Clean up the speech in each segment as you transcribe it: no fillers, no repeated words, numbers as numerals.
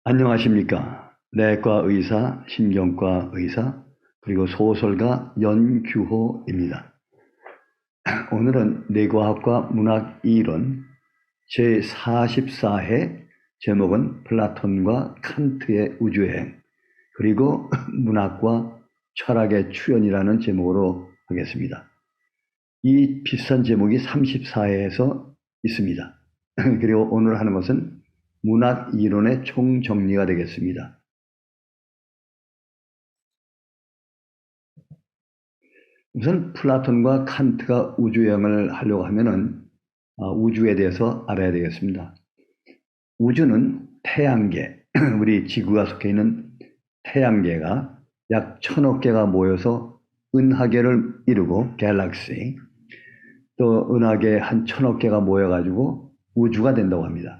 안녕하십니까. 내과 의사, 신경과 의사, 그리고 소설가 연규호입니다. 오늘은 뇌과학과 문학 이론 제44회 제목은 플라톤과 칸트의 우주여행, 그리고 문학과 철학의 출현이라는 제목으로 하겠습니다. 이 비슷한 제목이 34회에서 있습니다. 그리고 오늘 하는 것은 문학 이론의 총정리가 되겠습니다. 우선 플라톤과 칸트가 우주여행을 하려고 하면은 우주에 대해서 알아야 되겠습니다. 우주는 태양계, 우리 지구가 속해 있는 태양계가 약 1000억 개가 모여서 은하계를 이루고 갤럭시, 또 은하계 한 1000억 개가 모여가지고 우주가 된다고 합니다.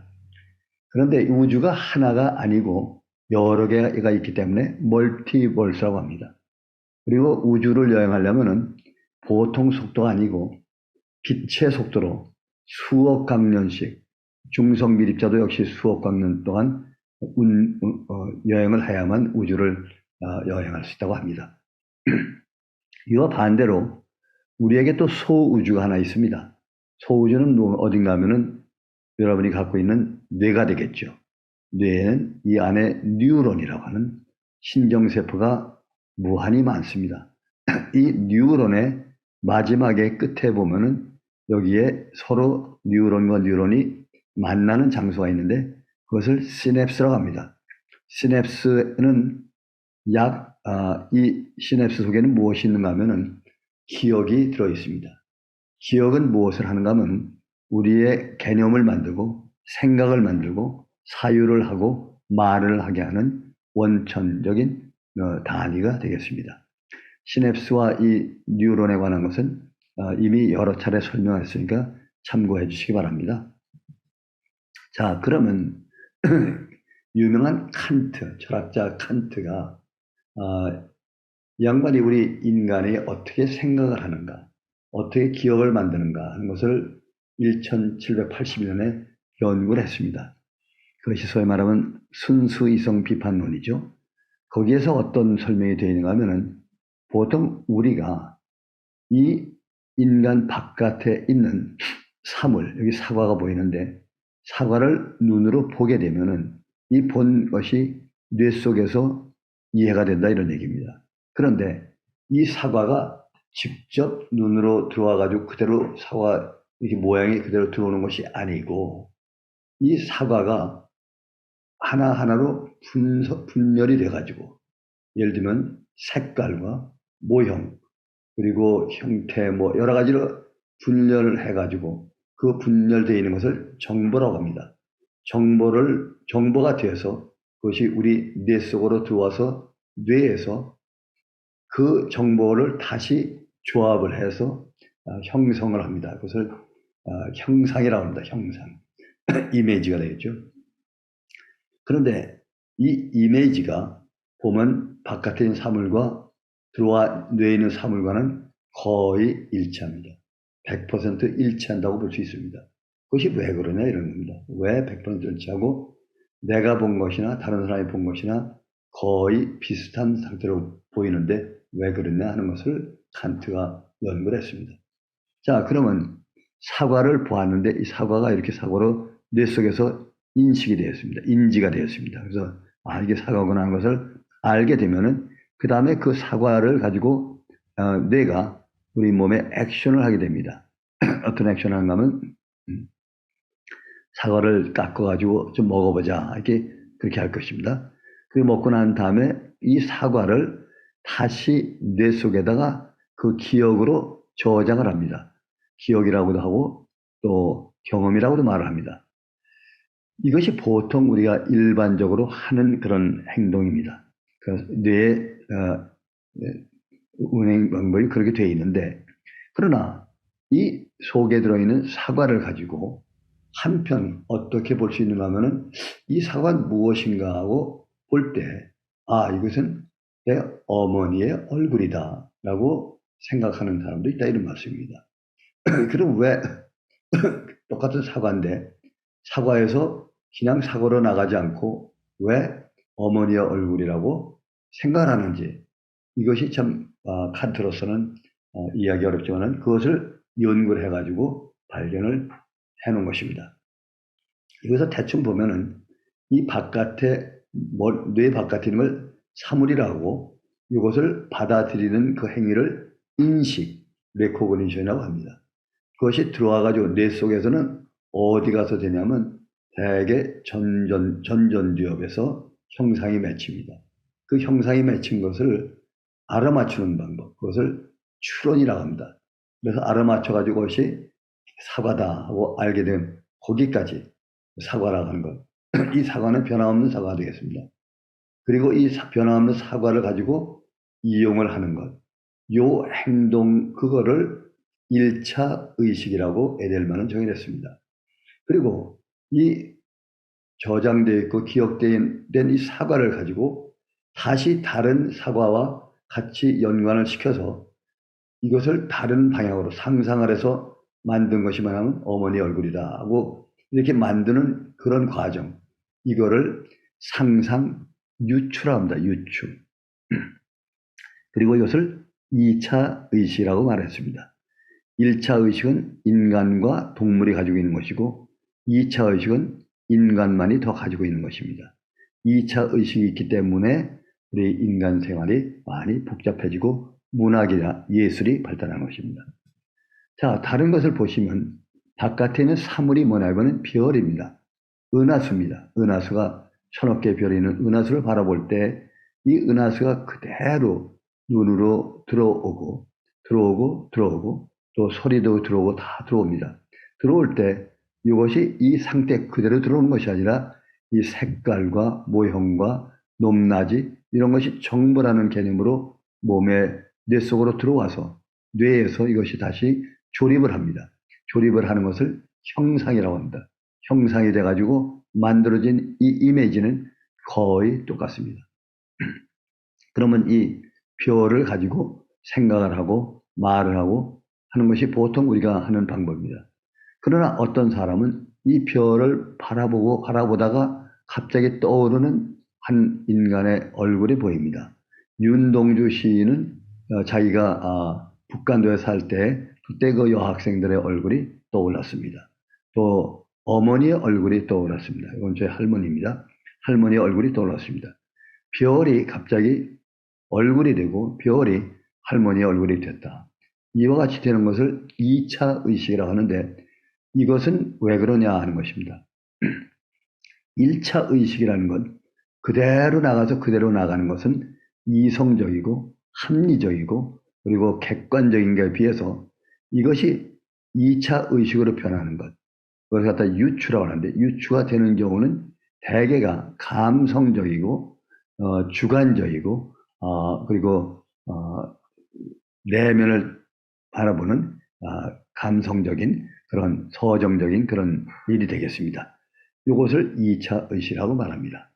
그런데 우주가 하나가 아니고 여러 개가 있기 때문에 멀티버스라고 합니다. 그리고 우주를 여행하려면은 보통 속도가 아니고 빛의 속도로 수억 광년씩, 중성 미립자도 역시 수억 광년 동안 여행을 해야만 우주를 여행할 수 있다고 합니다. 이와 반대로 우리에게 또 소우주가 하나 있습니다. 소우주는 어딘가 하면은 여러분이 갖고 있는 뇌가 되겠죠. 뇌에는 이 안에 뉴런이라고 하는 신경세포가 무한히 많습니다. 이 뉴런의 마지막에 끝에 보면은 여기에 서로 뉴런과 뉴런이 만나는 장소가 있는데 그것을 시냅스라고 합니다. 시냅스는 이 시냅스 속에는 무엇이 있는가 하면은 기억이 들어 있습니다. 기억은 무엇을 하는가 하면 우리의 개념을 만들고 생각을 만들고 사유를 하고 말을 하게 하는 원천적인 단위가 되겠습니다. 시냅스와 이 뉴런에 관한 것은 이미 여러 차례 설명했으니까 참고해 주시기 바랍니다. 자, 그러면 유명한 칸트, 철학자 칸트가 양반이 우리 인간이 어떻게 생각을 하는가, 어떻게 기억을 만드는가 하는 것을 1781년에 연구를 했습니다. 그것이 소위 말하면 순수이성 비판론이죠. 거기에서 어떤 설명이 되어 있는가 하면은 보통 우리가 이 인간 바깥에 있는 사물, 여기 사과가 보이는데 사과를 눈으로 보게 되면은 이 본 것이 뇌 속에서 이해가 된다 이런 얘기입니다. 그런데 이 사과가 직접 눈으로 들어와 가지고 그대로 사과 이렇게 모양이 그대로 들어오는 것이 아니고 이 사과가 하나하나로 분열이 돼 가지고 예를 들면 색깔과 모형 그리고 형태 뭐 여러 가지로 분열을 해가지고 그 분열되어 있는 것을 정보라고 합니다. 정보가 되어서 그것이 우리 뇌 속으로 들어와서 뇌에서 그 정보를 다시 조합을 해서 형성을 합니다. 그것을 형상이라고 합니다. 형상. 이미지가 되겠죠. 그런데 이 이미지가 보면 바깥에 있는 사물과 들어와 뇌에 있는 사물과는 거의 일치합니다. 100% 일치한다고 볼 수 있습니다. 그것이 왜 그러냐 이런 겁니다. 왜 100% 일치하고 내가 본 것이나 다른 사람이 본 것이나 거의 비슷한 상태로 보이는데 왜 그러냐 하는 것을 칸트가 연구를 했습니다. 자, 그러면 사과를 보았는데 이 사과가 이렇게 사과로 뇌 속에서 인식이 되었습니다. 인지가 되었습니다. 그래서 이게 사과구나 하는 것을 알게 되면은 그 다음에 그 사과를 가지고 뇌가 우리 몸에 액션을 하게 됩니다. 어떤 액션을 하는가 하면 사과를 깎아가지고 좀 먹어보자 이렇게 그렇게 할 것입니다. 그 먹고 난 다음에 이 사과를 다시 뇌 속에다가 그 기억으로 저장을 합니다. 기억이라고도 하고 또 경험이라고도 말을 합니다. 이것이 보통 우리가 일반적으로 하는 그런 행동입니다. 그래서 뇌의 운행 방법이 그렇게 되어 있는데 그러나 이 속에 들어있는 사과를 가지고 한편 어떻게 볼 수 있는가 하면은 이 사과는 무엇인가 하고 볼 때 이것은 내 어머니의 얼굴이다 라고 생각하는 사람도 있다 이런 말씀입니다. 그럼 왜 똑같은 사과인데 사과에서 그냥 사과로 나가지 않고 왜 어머니의 얼굴이라고 생각하는지 이것이 참 칸트로서는 이해하기 어렵지만 그것을 연구를 해가지고 발견을 해놓은 것입니다. 여기서 대충 보면은 이 바깥에 뇌 바깥에 있는 걸 사물이라고 하고 이것을 받아들이는 그 행위를 인식, 레코그니션이라고 합니다. 그것이 들어와가지고 뇌 속에서는 어디 가서 되냐면 대개 전전두엽에서 형상이 맺힙니다. 그 형상이 맺힌 것을 알아맞추는 방법, 그것을 추론이라고 합니다. 그래서 알아맞혀가지고 그것이 사과다 하고 알게 된 거기까지 사과라고 하는 것. 이 사과는 변함없는 사과가 되겠습니다. 그리고 이 변함없는 사과를 가지고 이용을 하는 것. 요 행동, 그거를 1차 의식이라고 에델만은 정의했습니다. 그리고 이 저장되어 있고 기억된 이 사과를 가지고 다시 다른 사과와 같이 연관을 시켜서 이것을 다른 방향으로 상상을 해서 만든 것이 말하면 어머니 얼굴이다 하고 이렇게 만드는 그런 과정. 이거를 상상 유추라고 합니다. 유추. 그리고 이것을 2차 의식이라고 말했습니다. 1차 의식은 인간과 동물이 가지고 있는 것이고 2차 의식은 인간만이 더 가지고 있는 것입니다. 2차 의식이 있기 때문에 우리 인간 생활이 많이 복잡해지고 문학이나 예술이 발달한 것입니다. 자, 다른 것을 보시면 바깥에 있는 사물이 뭐냐면 별입니다. 은하수입니다. 은하수가 1000억 개의 별이 있는 은하수를 바라볼 때 이 은하수가 그대로 눈으로 들어오고 또 소리도 들어오고 다 들어옵니다. 들어올 때 이것이 이 상태 그대로 들어오는 것이 아니라 이 색깔과 모형과 높낮이 이런 것이 정보라는 개념으로 몸의 뇌 속으로 들어와서 뇌에서 이것이 다시 조립을 합니다. 조립을 하는 것을 형상이라고 합니다. 형상이 돼가지고 만들어진 이 이미지는 거의 똑같습니다. 그러면 이 별을 가지고 생각을 하고 말을 하고 하는 것이 보통 우리가 하는 방법입니다. 그러나 어떤 사람은 이 별을 바라보다가 갑자기 떠오르는 한 인간의 얼굴이 보입니다. 윤동주 시인은 자기가 북간도에 살 때 그때 그 여학생들의 얼굴이 떠올랐습니다. 또 어머니의 얼굴이 떠올랐습니다. 이건 제 할머니입니다. 할머니의 얼굴이 떠올랐습니다. 별이 갑자기 얼굴이 되고 별이 할머니의 얼굴이 됐다. 이와 같이 되는 것을 2차 의식이라고 하는데 이것은 왜 그러냐 하는 것입니다. 1차 의식이라는 건 그대로 나가서 그대로 나가는 것은 이성적이고 합리적이고 그리고 객관적인 것에 비해서 이것이 2차 의식으로 변하는 것. 그걸 갖다 유추라고 하는데 유추가 되는 경우는 대개가 감성적이고 주관적이고 그리고 내면을 바라보는 감성적인 그런 서정적인 그런 일이 되겠습니다. 이것을 2차 의식이라고 말합니다.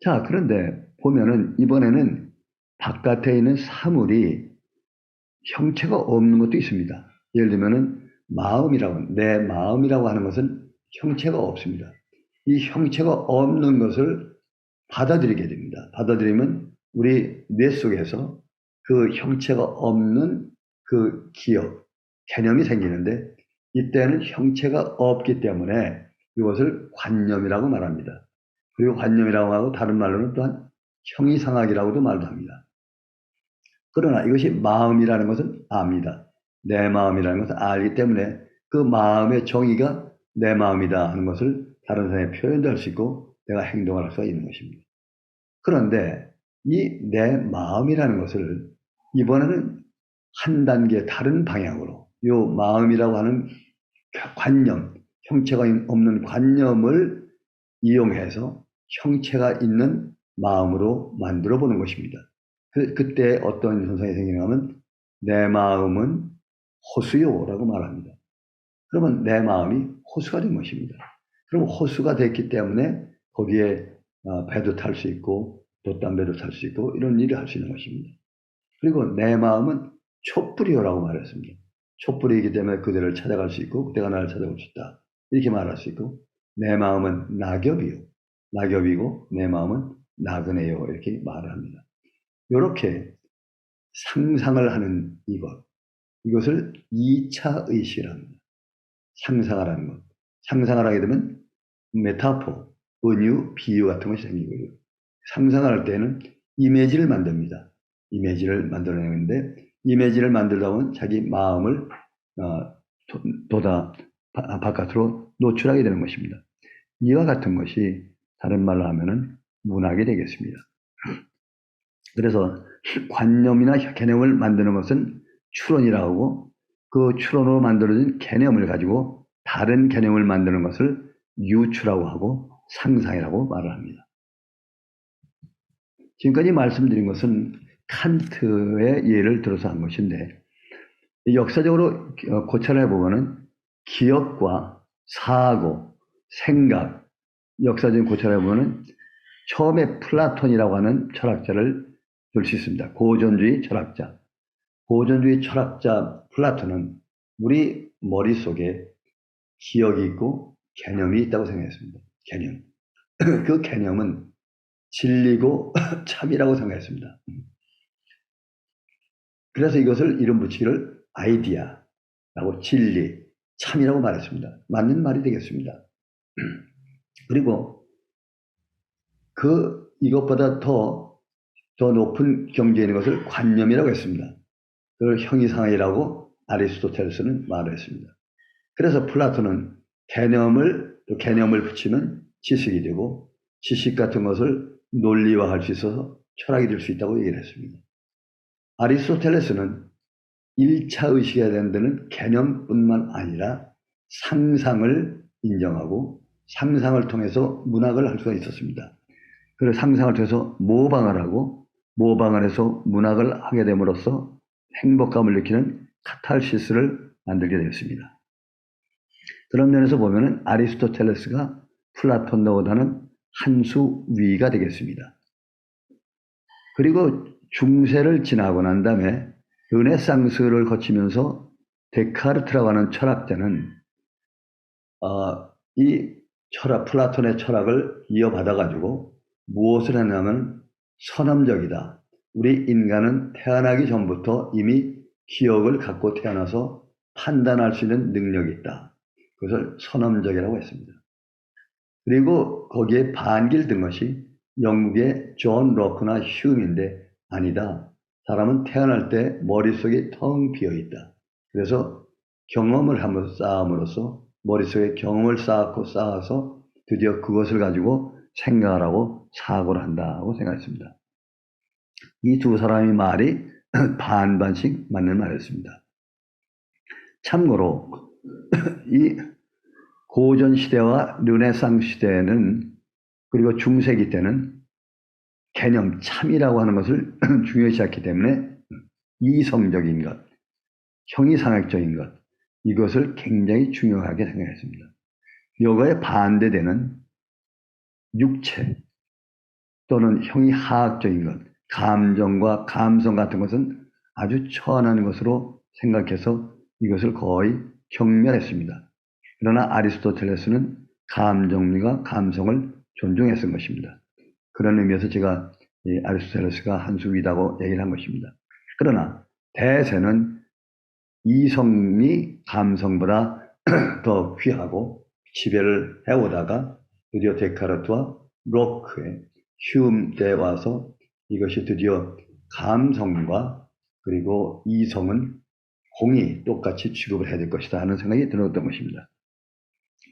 자, 그런데 보면은 이번에는 바깥에 있는 사물이 형체가 없는 것도 있습니다. 예를 들면은 내 마음이라고 하는 것은 형체가 없습니다. 이 형체가 없는 것을 받아들이게 됩니다. 받아들이면 우리 뇌 속에서 그 형체가 없는 그 기억, 개념이 생기는데 이때는 형체가 없기 때문에 이것을 관념이라고 말합니다. 그리고 관념이라고 하고 다른 말로는 또한 형이상학이라고도 말도 합니다. 그러나 이것이 마음이라는 것은 압니다. 내 마음이라는 것을 알기 때문에 그 마음의 정의가 내 마음이다 하는 것을 다른 사람에 표현도 할 수 있고 내가 행동을 할 수가 있는 것입니다. 그런데 이 내 마음이라는 것을 이번에는 한 단계 다른 방향으로 이 마음이라고 하는 관념, 형체가 없는 관념을 이용해서 형체가 있는 마음으로 만들어 보는 것입니다. 그때 어떤 현상이 생기냐면 내 마음은 호수요라고 말합니다. 그러면 내 마음이 호수가 된 것입니다. 그럼 호수가 됐기 때문에 거기에 배도 탈 수 있고 돛담배도 탈 수 있고 이런 일을 할 수 있는 것입니다. 그리고 내 마음은 촛불이요라고 말했습니다. 촛불이기 때문에 그대를 찾아갈 수 있고 그대가 나를 찾아올 수 있다. 이렇게 말할 수 있고 내 마음은 낙엽이요. 낙엽이고 내 마음은 나그네요. 이렇게 말을 합니다. 이렇게 상상을 하는 이것을 2차 의식이라 합니다. 상상을 하는 것. 상상을 하게 되면 메타포, 은유, 비유 같은 것이 생기고요. 상상을 할 때는 이미지를 만듭니다. 이미지를 만들어내는데 이미지를 만들다 보면 자기 마음을 바깥으로 노출하게 되는 것입니다. 이와 같은 것이 다른 말로 하면은 문학이 되겠습니다. 그래서 관념이나 개념을 만드는 것은 추론이라고 하고 그 추론으로 만들어진 개념을 가지고 다른 개념을 만드는 것을 유추라고 하고 상상이라고 말을 합니다. 지금까지 말씀드린 것은 칸트의 예를 들어서 한 것인데 역사적으로 고찰을 해보면 기억과 사고, 생각, 역사적인 고찰을 해보면 처음에 플라톤이라고 하는 철학자를 볼 수 있습니다. 고전주의 철학자. 고전주의 철학자 플라톤은 우리 머릿속에 기억이 있고 개념이 있다고 생각했습니다. 개념. 그 개념은 진리고 참이라고 생각했습니다. 그래서 이것을 이름 붙이기를 아이디어라고 진리, 참이라고 말했습니다. 맞는 말이 되겠습니다. 그리고 이것보다 더 높은 경지에 있는 것을 관념이라고 했습니다. 그걸 형이상이라고 아리스토텔레스는 말을 했습니다. 그래서 플라톤은 개념을 붙이면 지식이 되고 지식 같은 것을 논리화할 수 있어서 철학이 될 수 있다고 얘기를 했습니다. 아리스토텔레스는 1차 의식에 대한 데는 개념뿐만 아니라 상상을 인정하고 상상을 통해서 문학을 할 수가 있었습니다. 그래서 상상을 통해서 모방을 하고 모방을 해서 문학을 하게 됨으로써 행복감을 느끼는 카탈시스를 만들게 되었습니다. 그런 면에서 보면 아리스토텔레스가 플라톤보다는 한 수 위가 되겠습니다. 그리고 중세를 지나고 난 다음에 르네상스를 거치면서 데카르트라고 하는 철학자는 이 플라톤의 철학을 이어받아가지고 무엇을 했냐면 선험적이다. 우리 인간은 태어나기 전부터 이미 기억을 갖고 태어나서 판단할 수 있는 능력이 있다. 그것을 선험적이라고 했습니다. 그리고 거기에 반기를 든 것이 영국의 존 로크나 휴음인데 아니다. 사람은 태어날 때 머릿속이 텅 비어있다. 그래서 경험을 한번 쌓음으로써 머릿속에 경험을 쌓아서 드디어 그것을 가지고 생각을 하고 사고를 한다고 생각했습니다. 이 두 사람의 말이 반반씩 맞는 말이었습니다. 참고로 이 고전 시대와 르네상스 시대에는 그리고 중세기 때는 개념 참이라고 하는 것을 중요시했기 때문에 이성적인 것, 형이상학적인 것 이것을 굉장히 중요하게 생각했습니다. 이거에 반대되는 육체 또는 형이하학적인 것, 감정과 감성 같은 것은 아주 천한 것으로 생각해서 이것을 거의 경멸했습니다. 그러나 아리스토텔레스는 감정과 감성을 존중했던 것입니다. 그런 의미에서 제가 아리스토텔레스가 한 수 위다고 얘기를 한 것입니다. 그러나 대세는 이성이 감성보다 더 귀하고 지배를 해오다가 드디어 데카르트와 로크의 휴음 때 와서 이것이 드디어 감성과 그리고 이성은 공이 똑같이 취급을 해야 될 것이다 하는 생각이 들었던 것입니다.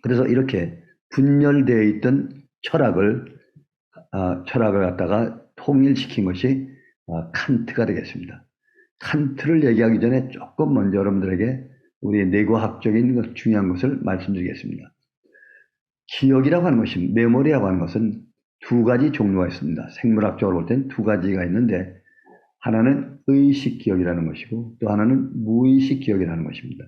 그래서 이렇게 분열되어 있던 철학을 갖다가 통일시킨 것이 칸트가 되겠습니다. 칸트를 얘기하기 전에 조금 먼저 여러분들에게 우리 내과학적인 중요한 것을 말씀드리겠습니다. 기억이라고 하는 것이 메모리라고 하는 것은 두 가지 종류가 있습니다. 생물학적으로 볼 때는 두 가지가 있는데 하나는 의식 기억이라는 것이고 또 하나는 무의식 기억이라는 것입니다.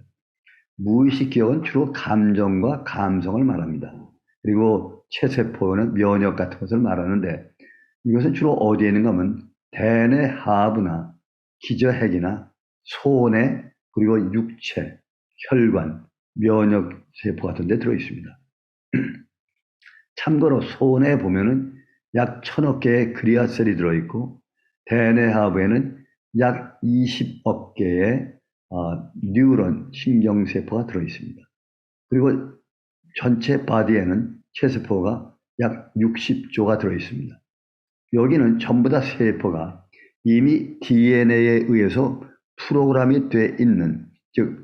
무의식 기억은 주로 감정과 감성을 말합니다. 그리고 체세포는 면역 같은 것을 말하는데 이것은 주로 어디에 있는가 하면 대뇌 하부나 기저핵이나 소뇌 그리고 육체, 혈관, 면역세포 같은 데 들어있습니다. 참고로 손에 보면은 약 1000억 개의 그리아셀이 들어있고 대뇌 하부에는 약 20억 개의 뉴런 신경세포가 들어있습니다. 그리고 전체 바디에는 체세포가 약 60조가 들어있습니다. 여기는 전부 다 세포가 이미 DNA에 의해서 프로그램이 돼 있는, 즉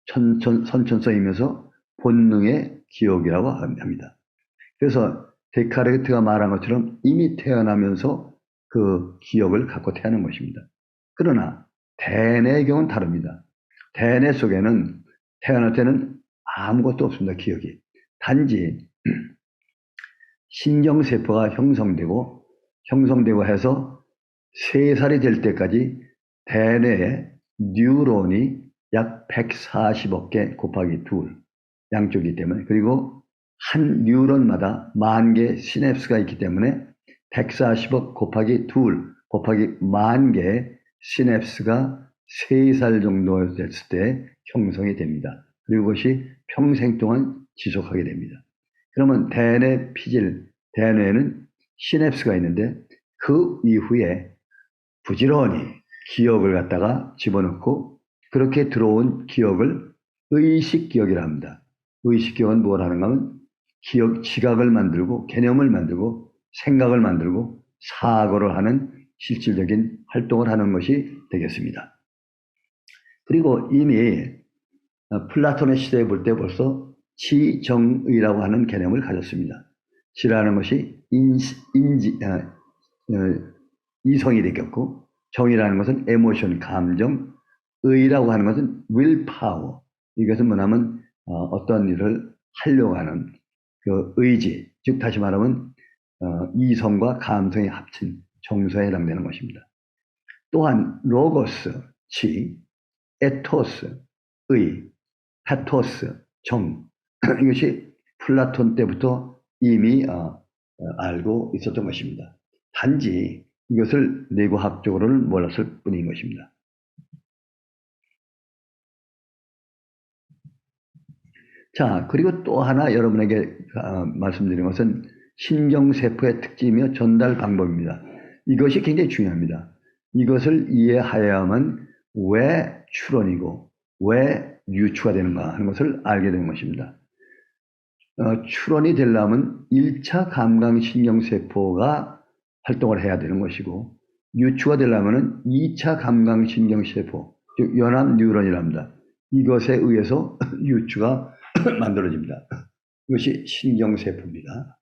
선천성이면서 본능의 기억이라고 합니다. 그래서 데카르트가 말한 것처럼 이미 태어나면서 그 기억을 갖고 태어난 것입니다. 그러나 대뇌의 경우는 다릅니다. 대뇌 속에는 태어날 때는 아무것도 없습니다. 기억이. 단지 신경세포가 형성되고 해서 3살이 될 때까지 대뇌에 뉴런이 약 140억 개 곱하기 2 양쪽이기 때문에, 그리고 한 뉴런마다 10,000개 시냅스가 있기 때문에 140억 곱하기 2 곱하기 10,000개의 시냅스가 3살 정도 됐을 때 형성이 됩니다. 그리고 그것이 평생 동안 지속하게 됩니다. 그러면 대뇌 피질, 대뇌에는 시냅스가 있는데 그 이후에 부지런히 기억을 갖다가 집어넣고 그렇게 들어온 기억을 의식기억이라 합니다. 의식기억은 뭘 하는가 하면 지각을 만들고 개념을 만들고 생각을 만들고 사고를 하는 실질적인 활동을 하는 것이 되겠습니다. 그리고 이미 플라톤의 시대에 볼 때 벌써 지정의라고 하는 개념을 가졌습니다. 지라는 것이 이성이 되겠고, 정이라는 것은 에모션, 감정, 의라고 하는 것은 willpower. 이것은 뭐냐면 어떤 일을 하려고 하는 그 의지, 즉 다시 말하면 이성과 감성이 합친 정서에 해당되는 것입니다. 또한 로고스, 지, 에토스, 의, 파토스, 정, 이것이 플라톤 때부터 이미 알고 있었던 것입니다. 단지 이것을 내과학적으로는 몰랐을 뿐인 것입니다. 자, 그리고 또 하나 여러분에게 말씀드린 것은 신경세포의 특징이며 전달 방법입니다. 이것이 굉장히 중요합니다. 이것을 이해하여야만 왜 출원이고 왜 유추가 되는가 하는 것을 알게 되는 것입니다. 출원이 되려면 1차 감각신경세포가 활동을 해야 되는 것이고, 유추가 되려면 2차 감각신경세포, 즉 연합 뉴런이랍니다. 이것에 의해서 유추가 만들어집니다. 이것이 신경세포입니다.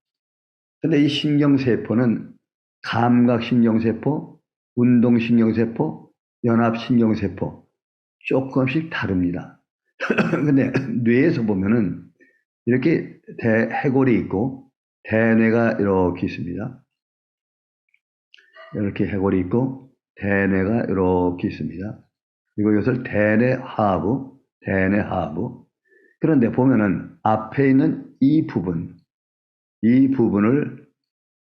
그런데 이 신경세포는 감각신경세포, 운동신경세포, 연합신경세포 조금씩 다릅니다. 근데 뇌에서 보면은 이렇게 해골이 있고 대뇌가 이렇게 있습니다. 이렇게 해골이 있고 대뇌가 이렇게 있습니다. 그리고 이것을 대뇌 하부. 그런데 보면은 앞에 있는 이 부분을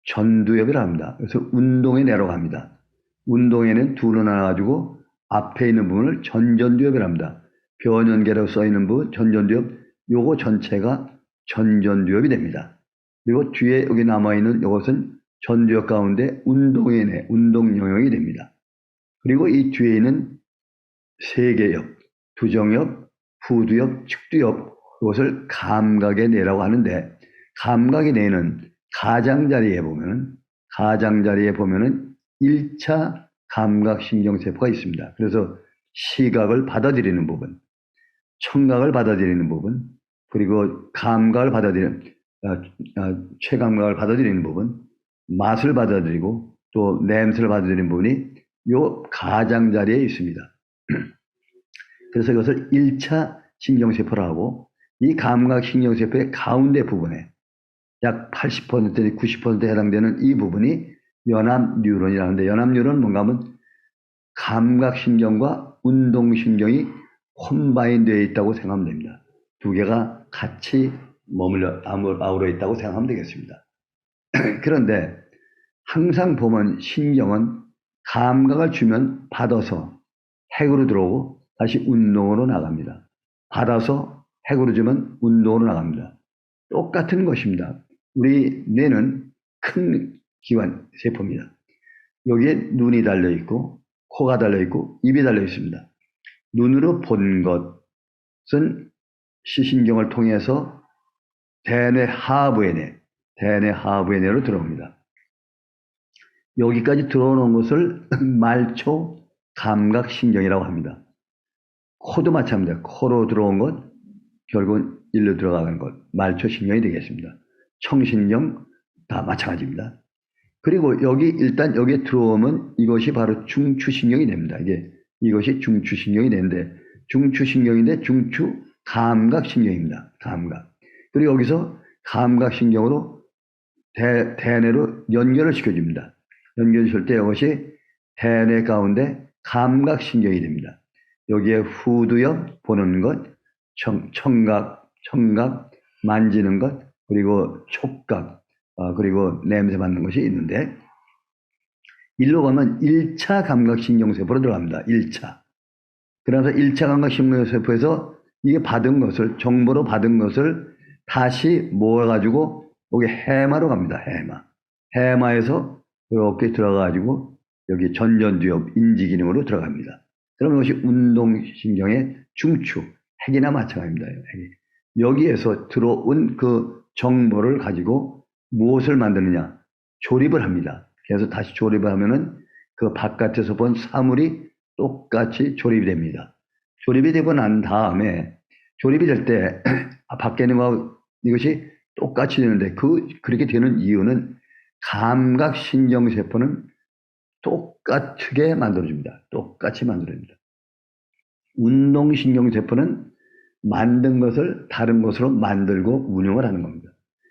전두엽이라 합니다. 그래서 운동의 뇌라고 합니다. 운동에는 둘로 나눠가지고 앞에 있는 부분을 전전두엽이라 합니다. 변연계라고 써있는 부분 전전두엽, 요거 전체가 전전두엽이 됩니다. 그리고 뒤에 여기 남아있는 이것은 전두엽 가운데 운동의 뇌, 운동 영역이 됩니다. 그리고 이 뒤에 있는 세계엽, 두정엽, 후두엽, 측두엽, 이것을 감각의 뇌라고 하는데, 감각의 뇌는 가장자리에 보면은 1차 감각신경세포가 있습니다. 그래서 시각을 받아들이는 부분, 청각을 받아들이는 부분, 그리고 감각을 받아들이는 최감각을 받아들이는 부분, 맛을 받아들이고 또 냄새를 받아들이는 부분이 요 가장자리에 있습니다. 그래서 이것을 1차 신경세포라고 하고, 이 감각신경세포의 가운데 부분에 약 80% 내지 90%에 해당되는 이 부분이 연합뉴런이라는데, 연합뉴런은 뭔가 하면 감각신경과 운동신경이 콤바인 되어 있다고 생각하면 됩니다. 두 개가 같이 아우러 있다고 생각하면 되겠습니다. 그런데 항상 보면 신경은 감각을 주면 받아서 핵으로 들어오고 다시 운동으로 나갑니다. 받아서 핵으로 주면 운동으로 나갑니다. 똑같은 것입니다. 우리 뇌는 큰 기관 세포입니다. 여기에 눈이 달려 있고 코가 달려 있고 입이 달려 있습니다. 눈으로 본 것은 시신경을 통해서 대뇌 하부의 뇌로 들어옵니다. 여기까지 들어오는 것을 말초 감각신경이라고 합니다. 코도 마찬가지입니다. 코로 들어온 것, 결국은 일로 들어가는 것, 말초신경이 되겠습니다. 청신경 다 마찬가지입니다. 그리고 일단 여기에 들어오면 이것이 바로 중추신경이 됩니다. 이것이 중추신경이 되는데, 중추신경인데 중추 감각신경입니다. 감각. 그리고 여기서 감각신경으로 대뇌로 연결을 시켜줍니다. 연결시킬 때 이것이 대뇌 가운데 감각신경이 됩니다. 여기에 후두엽 보는 것, 청각 만지는 것, 그리고 촉각, 그리고 냄새 맡는 것이 있는데, 일로 가면 1차 감각신경세포로 들어갑니다. 1차. 그래서 1차 감각신경세포에서 이게 정보로 받은 것을 다시 모아가지고 여기 해마로 갑니다. 해마에서 이렇게 들어가가지고 여기 전전두엽 인지기능으로 들어갑니다. 그러면 이것이 운동신경의 중추, 핵이나 마찬가지입니다. 여기에서 들어온 그 정보를 가지고 무엇을 만드느냐? 조립을 합니다. 그래서 다시 조립을 하면은 그 바깥에서 본 사물이 똑같이 조립이 됩니다. 조립이 되고 난 다음에 조립이 될 때 밖에 있는 거 이것이 똑같이 되는데 그렇게 되는 이유는 감각신경세포는 똑같게 만들어줍니다. 똑같이 만들어줍니다. 운동신경세포는 만든 것을 다른 것으로 만들고 운영을 하는 겁니다.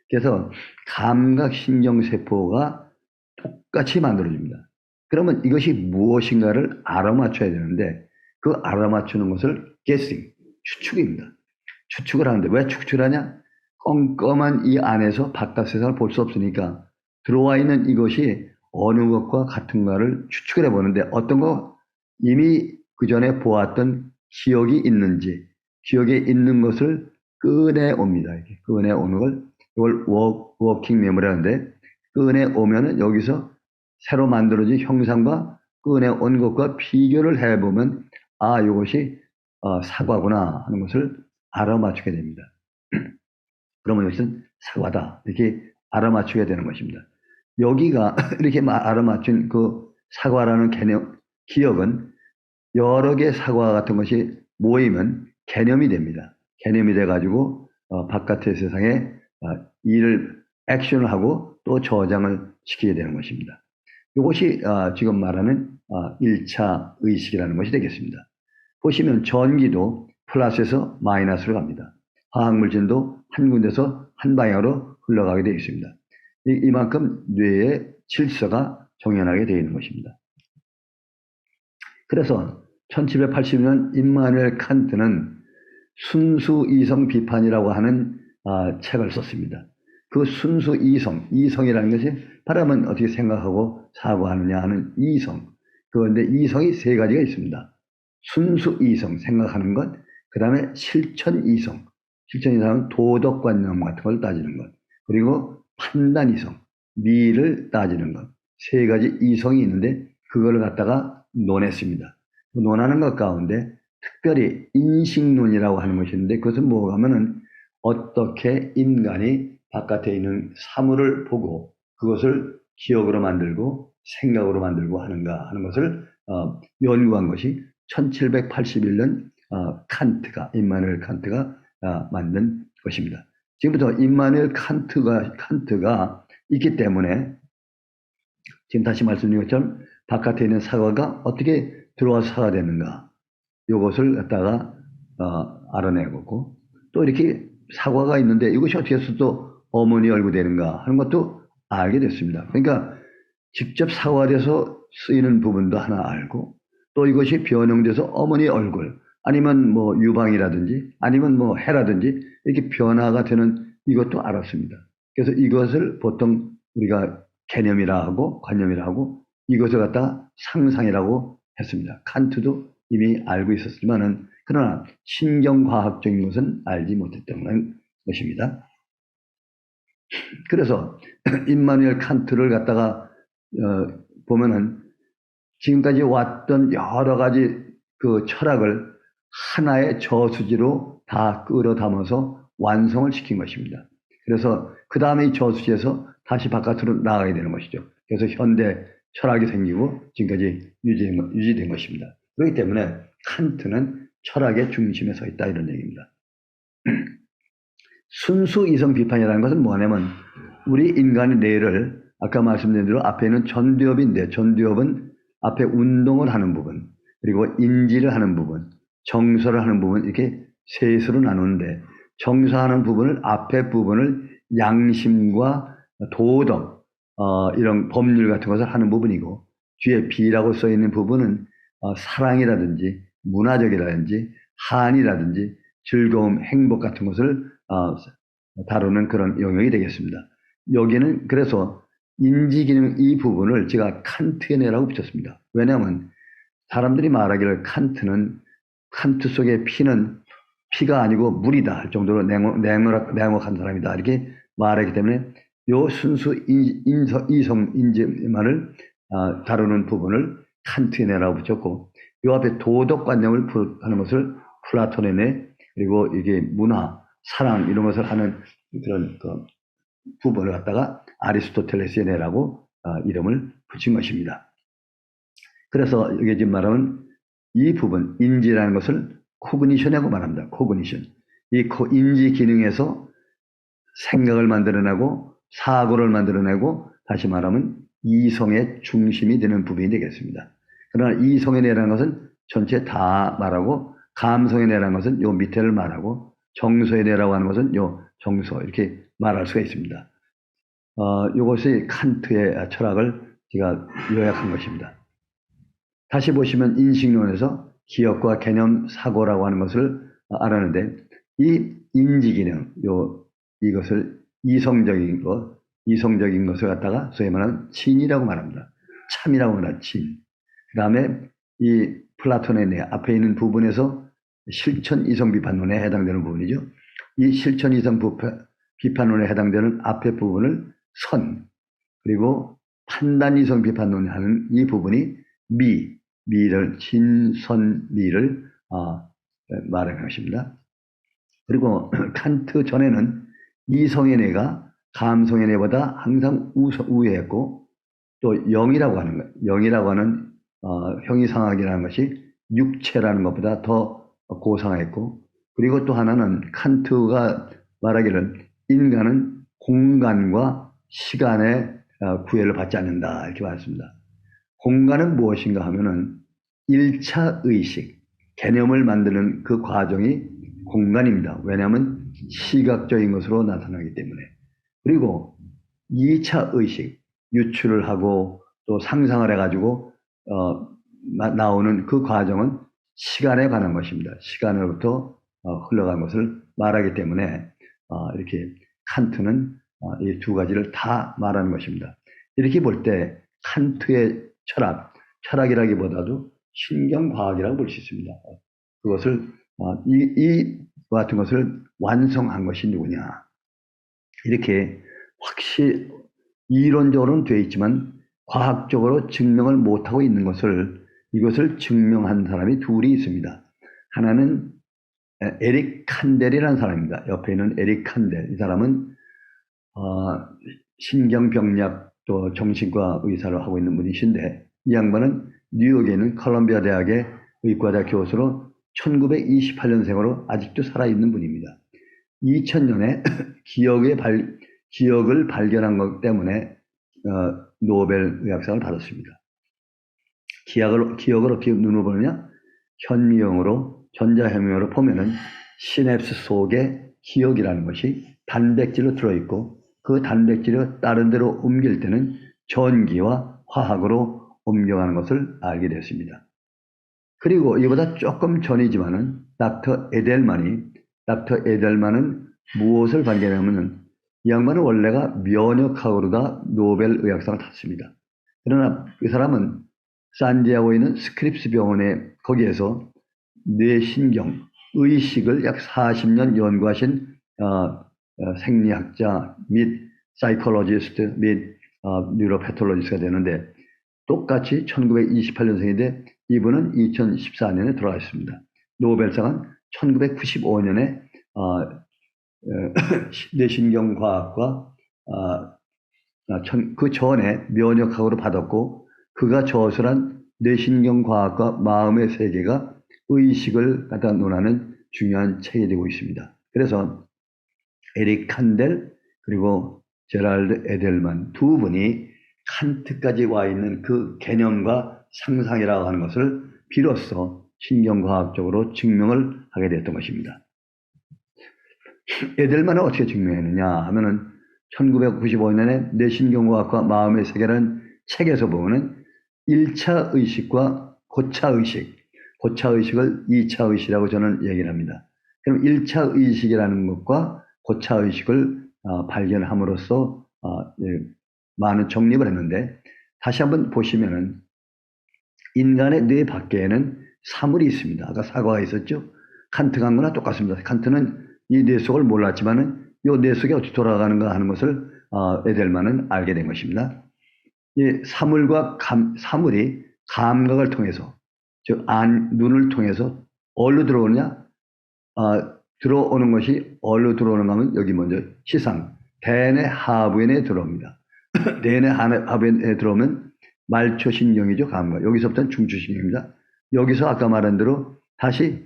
그래서 감각신경세포가 똑같이 만들어집니다. 그러면 이것이 무엇인가를 알아맞혀야 되는데 그 알아맞추는 것을 guessing, 추측입니다. 추측을 하는데 왜 추측을 하냐? 껌껌한 이 안에서 바깥 세상을 볼 수 없으니까 들어와 있는 이것이 어느 것과 같은가를 추측을 해보는데 어떤 거 이미 그 전에 보았던 기억이 있는지 기억에 있는 것을 꺼내옵니다. 꺼내오는 걸 이걸 워킹 메모리 하는데 꺼내오면은 여기서 새로 만들어진 형상과 꺼내온 것과 비교를 해보면 이것이 사과구나 하는 것을 알아맞추게 됩니다. 그러면 이것은 사과다 이렇게 알아맞추게 되는 것입니다. 여기가 이렇게 알아맞춘 그 사과라는 기억은 여러 개의 사과 같은 것이 모이면 개념이 됩니다. 개념이 돼가지고 바깥의 세상에 액션을 하고 또 저장을 시키게 되는 것입니다. 이것이 지금 말하는 1차 의식이라는 것이 되겠습니다. 보시면 전기도 플러스에서 마이너스로 갑니다. 화학물질도 한 군데서 한 방향으로 흘러가게 되어 있습니다. 이만큼 뇌의 질서가 정연하게 되어 있는 것입니다. 그래서 1780년 임마누엘 칸트는 순수 이성 비판이라고 하는 책을 썼습니다. 그 순수 이성이라는 것이 바라면 어떻게 생각하고 사고하느냐 하는 이성. 그런데 이성이 세 가지가 있습니다. 순수 이성, 생각하는 것, 그 다음에 실천 이성은 도덕관념 같은 걸 따지는 것, 그리고 판단 이성, 미를 따지는 것. 세 가지 이성이 있는데 그걸 갖다가 논했습니다. 논하는 것 가운데 특별히 인식론이라고 하는 것이 있는데 그것은 뭐가 하면은 어떻게 인간이 바깥에 있는 사물을 보고 그것을 기억으로 만들고 생각으로 만들고 하는가 하는 것을 연구한 것이 1781년 임마누엘 칸트가 만든 것입니다. 지금부터 임마누엘 칸트가 있기 때문에 지금 다시 말씀드린 것처럼 바깥에 있는 사과가 어떻게 들어와서 사가 되는가 이것을 갖다가 알아내고 또 이렇게 사과가 있는데 이것이 어떻게 해서 또 어머니 얼굴 되는가 하는 것도 알게 됐습니다. 그러니까 직접 사과돼서 쓰이는 부분도 하나 알고 또 이것이 변형돼서 어머니 얼굴 아니면 뭐 유방이라든지 아니면 뭐 해라든지 이렇게 변화가 되는 이것도 알았습니다. 그래서 이것을 보통 우리가 개념이라 하고 관념이라 하고 이것을 갖다가 상상이라고 했습니다. 칸트도 이미 알고 있었지만은 그러나 신경과학적인 것은 알지 못했던 것입니다. 그래서 임마누엘 칸트를 갖다가 보면은 지금까지 왔던 여러 가지 그 철학을 하나의 저수지로 다 끌어 담아서 완성을 시킨 것입니다. 그래서 그 다음에 이 저수지에서 다시 바깥으로 나가게 되는 것이죠. 그래서 현대 철학이 생기고 지금까지 유지된 것입니다. 그렇기 때문에 칸트는 철학의 중심에 서 있다 이런 얘기입니다. 순수 이성 비판이라는 것은 뭐냐면 우리 인간의 뇌를 아까 말씀드린 대로 앞에 있는 전두엽인데 전두엽은 앞에 운동을 하는 부분 그리고 인지를 하는 부분 정서를 하는 부분 이렇게 셋으로 나누는데 정서하는 부분을 앞에 부분을 양심과 도덕 이런 법률 같은 것을 하는 부분이고 뒤에 B라고 써 있는 부분은 사랑이라든지 문화적이라든지 한이라든지 즐거움, 행복 같은 것을 다루는 그런 영역이 되겠습니다. 여기는 그래서 인지기능 이 부분을 제가 칸트의 뇌라고 붙였습니다. 왜냐하면 사람들이 말하기를 칸트 속의 피가 아니고 물이다 할 정도로 냉혹한 사람이다 이렇게 말하기 때문에 요 순수 이성 인지만을 다루는 부분을 칸트의 뇌라고 붙였고 요 앞에 도덕관념을 하는 것을 플라톤의 뇌 그리고 이게 문화, 사랑 이런 것을 하는 그런 부분을 갖다가 아리스토텔레스의 뇌라고 이름을 붙인 것입니다. 그래서 여기 지금 말하면 이 부분, 인지라는 것을 코그니션이라고 말합니다. 코그니션. 이 인지 기능에서 생각을 만들어내고 사고를 만들어내고 다시 말하면 이성의 중심이 되는 부분이 되겠습니다. 그러나 이성의 뇌라는 것은 전체 다 말하고 감성의 뇌라는 것은 요 밑에를 말하고 정서의 뇌라고 하는 것은 요 정서 이렇게 말할 수가 있습니다. 이것이 칸트의 철학을 제가 요약한 것입니다. 다시 보시면 인식론에서 기억과 개념 사고라고 하는 것을 알았는데 이 인지기능 이것을 이성적인 것을 갖다가 소위 말하는 진이라고 말합니다. 참이라고 말합니다. 진. 그 다음에 이 플라톤의 뇌 앞에 있는 부분에서 실천 이성 비판론에 해당되는 부분이죠. 이 실천 이성 비판론에 해당되는 앞에 부분을 선 그리고 판단 이성 비판론에 하는 이 부분이 미를 진선미를 말하는 것입니다. 그리고 칸트 전에는 이성의 뇌가 감성의 뇌보다 항상 우회했고 또 영이라고 하는 형이상학이라는 것이 육체라는 것보다 더 고상했고 그리고 또 하나는 칸트가 말하기를 인간은 공간과 시간의 구애를 받지 않는다 이렇게 말했습니다. 공간은 무엇인가 하면은 1차 의식, 개념을 만드는 그 과정이 공간입니다. 왜냐하면 시각적인 것으로 나타나기 때문에. 그리고 2차 의식, 유출을 하고 또 상상을 해가지고 나오는 그 과정은 시간에 관한 것입니다. 시간으로부터 흘러간 것을 말하기 때문에 이렇게 칸트는 이 두 가지를 다 말하는 것입니다. 이렇게 볼 때 칸트의 철학이라기보다도 신경과학이라고 볼 수 있습니다. 그것을 이 같은 것을 완성한 것이 누구냐? 이렇게 확실히 이론적으로는 돼 있지만 과학적으로 증명을 못하고 있는 이것을 증명한 사람이 둘이 있습니다. 하나는 에릭 칸델이라는 사람입니다. 옆에 있는 에릭 칸델. 이 사람은 신경병리학 또 정신과 의사를 하고 있는 분이신데 이 양반은 뉴욕에 있는 컬럼비아 대학의 의과대 교수로 1928년생으로 아직도 살아있는 분입니다. 2000년에 기억을 발견한 것 때문에 노벨 의학상을 받았습니다. 기억을 어떻게 눈으로 보느냐? 현미경으로 전자현미경으로 보면은 시냅스 속에 기억이라는 것이 단백질로 들어있고 그 단백질을 다른 데로 옮길 때는 전기와 화학으로 옮겨가는 것을 알게 됐습니다. 그리고 이보다 조금 전이지만은 닥터 에델만은 무엇을 발견하면은 이 양반은 원래가 면역학으로다 노벨 의학상을 탔습니다. 그러나 그 사람은 산디아고에 있는 스크립스 병원에 거기에서 뇌신경, 의식을 약 40년 연구하신 생리학자 및 사이콜로지스트 및 뉴로패톨로지스트가 되는데 똑같이 1928년생인데 이분은 2014년에 돌아가셨습니다. 노벨상은 1995년에 뇌신경과학과 그 전에 면역학으로 받았고 그가 저술한 뇌신경과학과 마음의 세계가 의식을 갖다 논하는 중요한 책이 되고 있습니다. 그래서 에릭 칸델 그리고 제랄드 에델만 두 분이 칸트까지 와 있는 그 개념과 상상이라고 하는 것을 비로소 신경과학적으로 증명을 하게 됐던 것입니다. 에델만은 어떻게 증명했느냐 하면은 1995년에 뇌신경과학과 마음의 세계라는 책에서 보면은 1차 의식과 고차 의식, 고차 의식을 2차 의식이라고 저는 얘기를 합니다. 그럼 1차 의식이라는 것과 고차 의식을 발견함으로써 많은 정립을 했는데 다시 한번 보시면은 인간의 뇌 밖에는 사물이 있습니다. 아까 사과가 있었죠. 칸트가 한 거나 똑같습니다. 칸트는 이 뇌 속을 몰랐지만은 이 뇌 속에 어떻게 돌아가는가 하는 것을 에델만은 알게 된 것입니다. 이 사물과 사물이 감각을 통해서 즉 눈을 통해서 어디로 들어오느냐? 들어오는 것이 어디로 들어오는가 하면 여기 먼저 시상 대뇌 하부인에 들어옵니다. 대뇌 하부인에 들어오면 말초신경이죠. 감각. 여기서부터는 중추신경입니다. 여기서 아까 말한 대로 다시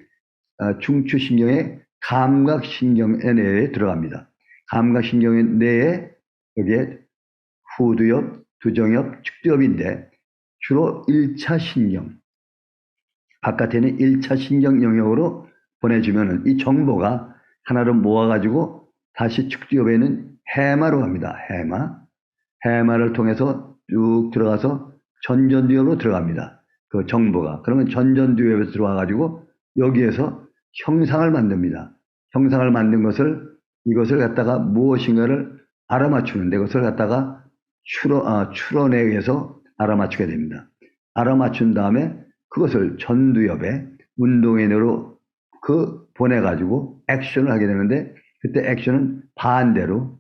중추신경의 감각신경의 내에 들어갑니다. 감각신경의 내에 여기에 후두엽, 두정엽, 측두엽인데 주로 1차 신경, 바깥에는 1차 신경 영역으로 보내주면 이 정보가 하나로 모아가지고 다시 측두엽에는 해마로 갑니다. 해마를 통해서 쭉 들어가서 전전두엽으로 들어갑니다. 그 정보가. 그러면 전전두엽에서 들어와가지고 여기에서 형상을 만듭니다. 형상을 만든 것을 이것을 갖다가 무엇인가를 알아맞추는데 그것을 갖다가 추론에 의해서 알아맞추게 됩니다. 알아맞춘 다음에 그것을 전두엽에 운동회로 보내가지고 액션을 하게 되는데 그때 액션은 반대로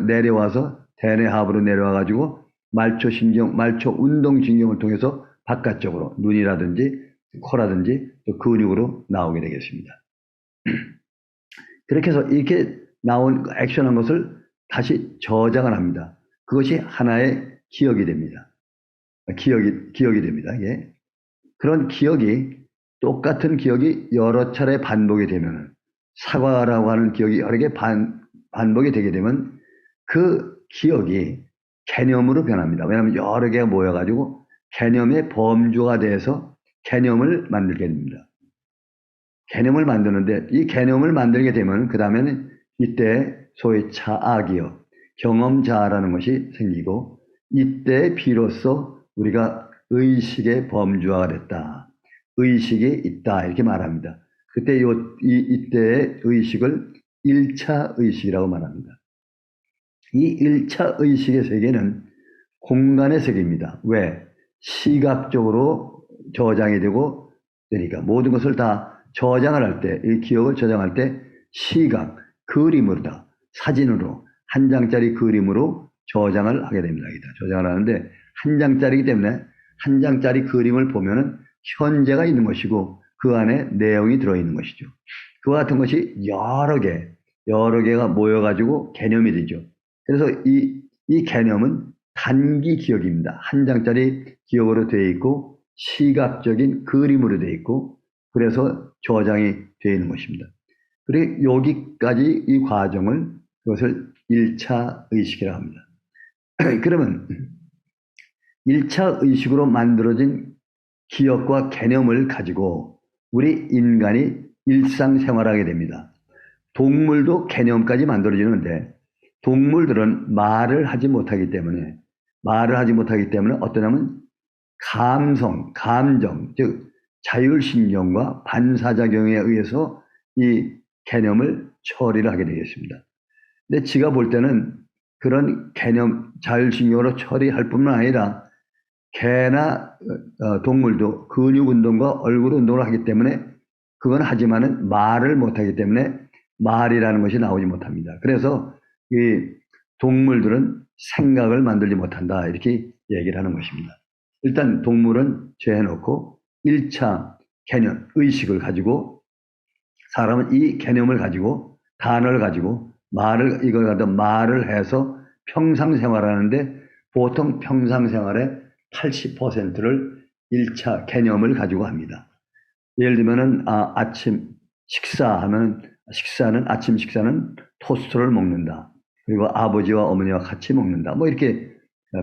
내려와서 대뇌하부로 내려와가지고 말초신경, 말초운동신경을 통해서 바깥쪽으로 눈이라든지 코라든지 또 근육으로 나오게 되겠습니다. 그렇게 해서 이렇게 나온 액션한 것을 다시 저장을 합니다. 그것이 하나의 기억이 됩니다. 기억이 됩니다. 예. 그런 기억이 똑같은 기억이 여러 차례 반복이 되면 사과라고 하는 기억이 여러 개 반복이 되게 되면 그 기억이 개념으로 변합니다. 왜냐하면 여러 개가 모여가지고 개념의 범주가 돼서 개념을 만들게 됩니다. 개념을 만드는데 이 개념을 만들게 되면 그 다음에는 이때 소위 자아기억, 경험자라는 것이 생기고 이때 비로소 우리가 의식의 범주화가 됐다. 의식이 있다 이렇게 말합니다. 그때 이때의 의식을 1차 의식이라고 말합니다. 이 1차 의식의 세계는 공간의 세계입니다. 왜? 시각적으로 저장이 되고 그러니까 모든 것을 다 저장을 할 때, 이 기억을 저장할 때 시각, 그림으로다, 사진으로 한 장짜리 그림으로 저장을 하게 됩니다. 저장을 하는데 한 장짜리이기 때문에 한 장짜리 그림을 보면은 현재가 있는 것이고 그 안에 내용이 들어있는 것이죠. 그와 같은 것이 여러 개가 모여가지고 개념이 되죠. 그래서 이 개념은 단기 기억입니다. 한 장짜리 기억으로 되어 있고 시각적인 그림으로 되어 있고 그래서 저장이 되어 있는 것입니다. 그리고 여기까지 이 과정을 그것을 1차 의식이라고 합니다. 그러면 1차 의식으로 만들어진 기억과 개념을 가지고 우리 인간이 일상생활하게 됩니다. 동물도 개념까지 만들어지는데 동물들은 말을 하지 못하기 때문에 어떠냐면 감정, 즉 자율신경과 반사작용에 의해서 이 개념을 처리를 하게 되겠습니다. 근데 지가 볼 때는 그런 개념 자율신경으로 처리할 뿐만 아니라 개나 동물도 근육 운동과 얼굴 운동을 하기 때문에 그건 하지만은 말을 못하기 때문에 말이라는 것이 나오지 못합니다. 그래서 이 동물들은 생각을 만들지 못한다. 이렇게 얘기를 하는 것입니다. 일단 동물은 제해놓고 1차 개념, 의식을 가지고 사람은 이 개념을 가지고 단어를 가지고 이걸 갖다 말을 해서 평상 생활하는데 보통 평상 생활의 80%를 1차 개념을 가지고 합니다. 예를 들면은 아침 아침 식사는 토스트를 먹는다. 그리고 아버지와 어머니와 같이 먹는다. 뭐 이렇게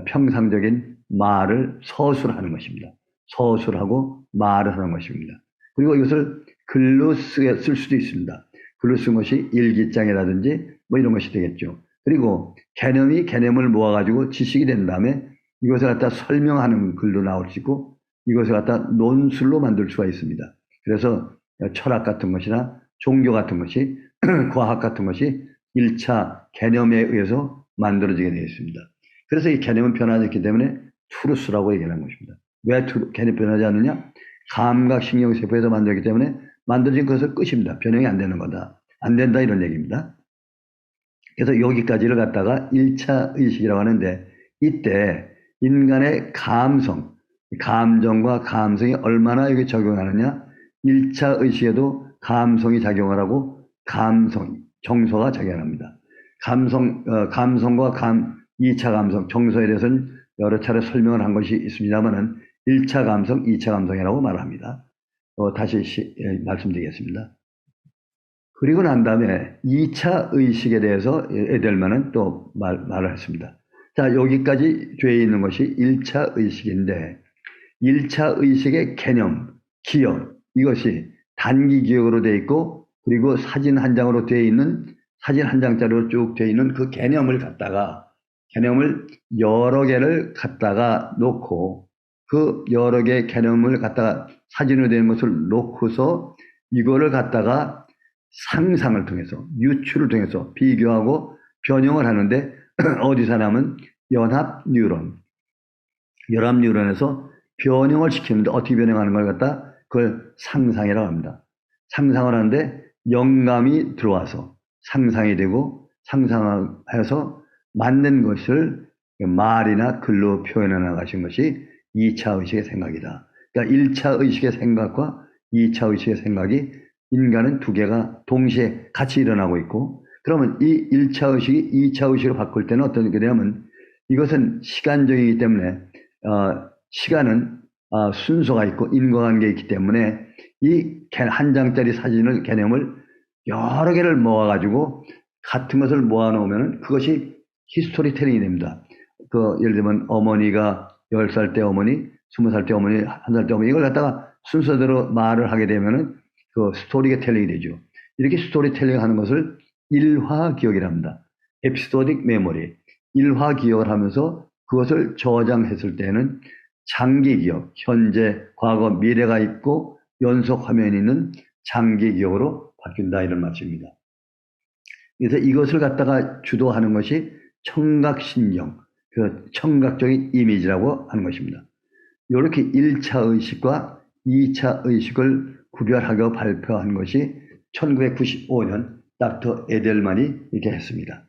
평상적인 말을 서술하는 것입니다. 서술하고 말을 하는 것입니다. 그리고 이것을 글로 쓸 수도 있습니다. 글로 쓴 것이 일기장이라든지 뭐 이런 것이 되겠죠. 그리고 개념을 모아가지고 지식이 된 다음에 이것을 갖다 설명하는 글도 나올 수 있고 이것을 갖다 논술로 만들 수가 있습니다. 그래서 철학 같은 것이나 종교 같은 것이 과학 같은 것이 1차 개념에 의해서 만들어지게 되어 있습니다. 그래서 이 개념은 변하지 않기 때문에 투루스라고 얘기하는 것입니다. 왜 개념이 변하지 않느냐? 감각신경세포에서 만들기 때문에 만들어진 것을 끝입니다. 변형이 안 되는 거다. 안 된다 이런 얘기입니다. 그래서 여기까지를 갖다가 1차 의식이라고 하는데 이때 인간의 감정과 감성이 얼마나 여기 적용하느냐? 1차 의식에도 감성이 작용을 하고 정서가 작용합니다. 감성과 2차 감성, 정서에 대해서는 여러 차례 설명을 한 것이 있습니다만은 1차 감성, 2차 감성이라고 말합니다. 다시 말씀드리겠습니다. 그리고 난 다음에 2차 의식에 대해서 에델만은 또 말을 했습니다. 자, 여기까지 되어 있는 것이 1차 의식인데 1차 의식의 개념, 기억, 이것이 단기 기억으로 되어 있고 그리고 사진 한 장으로 되어 있는 사진 한 장짜리로 쭉 되어 있는 그 개념을 여러 개를 갖다가 놓고 그 여러 개의 개념을 갖다가 사진으로 된 것을 놓고서 이거를 갖다가 상상을 통해서 유추를 통해서 비교하고 변형을 하는데 어디서 나면 연합 뉴런에서 변형을 시키는데 어떻게 변형하는 걸 갖다 그걸 상상이라고 합니다. 상상을 하는데 영감이 들어와서 상상이 되고 상상해서 만든 것을 말이나 글로 표현해 나가신 것이 2차 의식의 생각이다. 그러니까 1차 의식의 생각과 2차 의식의 생각이 인간은 두 개가 동시에 같이 일어나고 있고 그러면 이 1차 의식이 2차 의식으로 바꿀 때는 어떤 게 되냐면 이것은 시간적이기 때문에 시간은 순서가 있고 인과관계가 있기 때문에 이 한 장짜리 개념을 여러 개를 모아가지고 같은 것을 모아놓으면 그것이 히스토리텔링이 됩니다. 예를 들면 어머니가 10살 때 어머니, 20살 때 어머니, 1살 때 어머니 이걸 갖다가 순서대로 말을 하게 되면은 그 스토리가 텔링이 되죠. 이렇게 스토리텔링 하는 것을 일화 기억이라 합니다. 에피소딕 메모리. 일화 기억을 하면서 그것을 저장했을 때는 장기 기억, 현재, 과거, 미래가 있고 연속 화면이 있는 장기 기억으로 바뀐다 이런 말씀입니다. 그래서 이것을 갖다가 주도하는 것이 청각신경, 그 청각적인 이미지라고 하는 것입니다. 이렇게 1차 의식과 2차 의식을 구별하고 발표한 것이 1995년 닥터 에델만이 이렇게 했습니다.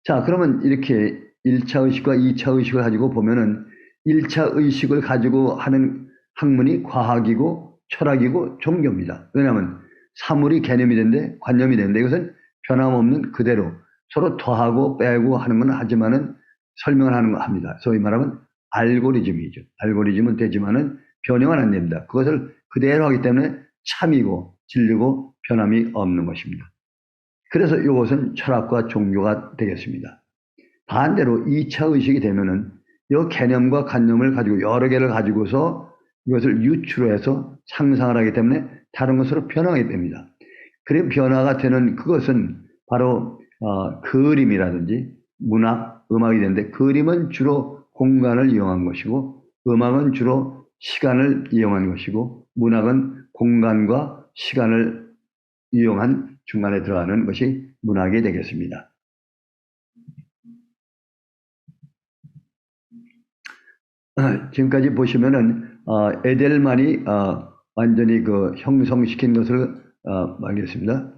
자, 그러면 이렇게 1차 의식과 2차 의식을 가지고 보면은 1차 의식을 가지고 하는 학문이 과학이고 철학이고 종교입니다. 왜냐하면 사물이 개념이 되는데 관념이 되는데 이것은 변함없는 그대로 서로 더하고 빼고 하는 건 하지만은 설명을 하는 거 합니다. 소위 말하면 알고리즘이죠. 알고리즘은 되지만은 변형은 안 됩니다. 그것을 그대로 하기 때문에 참이고 진리고 변함이 없는 것입니다. 그래서 이것은 철학과 종교가 되겠습니다. 반대로 2차 의식이 되면은 이 개념과 관념을 가지고 여러 개를 가지고서 이것을 유추해서 상상을 하기 때문에 다른 것으로 변하게 됩니다. 그래 변화가 되는 그것은 바로 그림이라든지 문학, 음악이 되는데 그림은 주로 공간을 이용한 것이고 음악은 주로 시간을 이용한 것이고 문학은 공간과 시간을 이용한 중간에 들어가는 것이 문학이 되겠습니다. 지금까지 보시면은 에델만이 완전히 그 형성시킨 것을 말했습니다.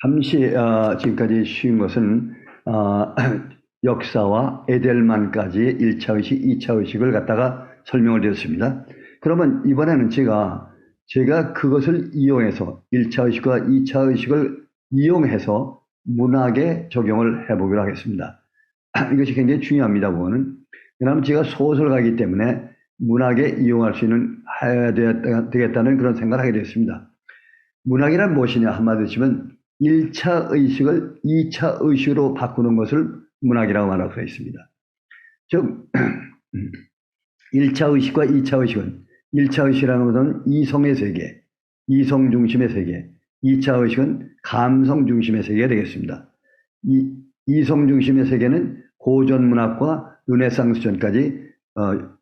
잠시 지금까지 쉬운 것은 역사와 에델만까지 1차 의식, 2차 의식을 갖다가 설명을 드렸습니다. 그러면 이번에는 제가 그것을 이용해서 1차 의식과 2차 의식을 이용해서 문학에 적용을 해보기로 하겠습니다. 이것이 굉장히 중요합니다. 그거는. 왜냐하면 제가 소설가이기 때문에 문학에 이용할 수 있는 해야 되겠다는 그런 생각을 하게 됐습니다. 문학이란 무엇이냐 한마디로 치면 1차 의식을 2차 의식으로 바꾸는 것을 문학이라고 말할 수 있습니다. 즉 1차 의식과 2차 의식은 1차 의식이라는 것은 이성의 세계, 이성 중심의 세계, 2차 의식은 감성 중심의 세계가 되겠습니다. 이성 중심의 세계는 고전 문학과 르네상스 전까지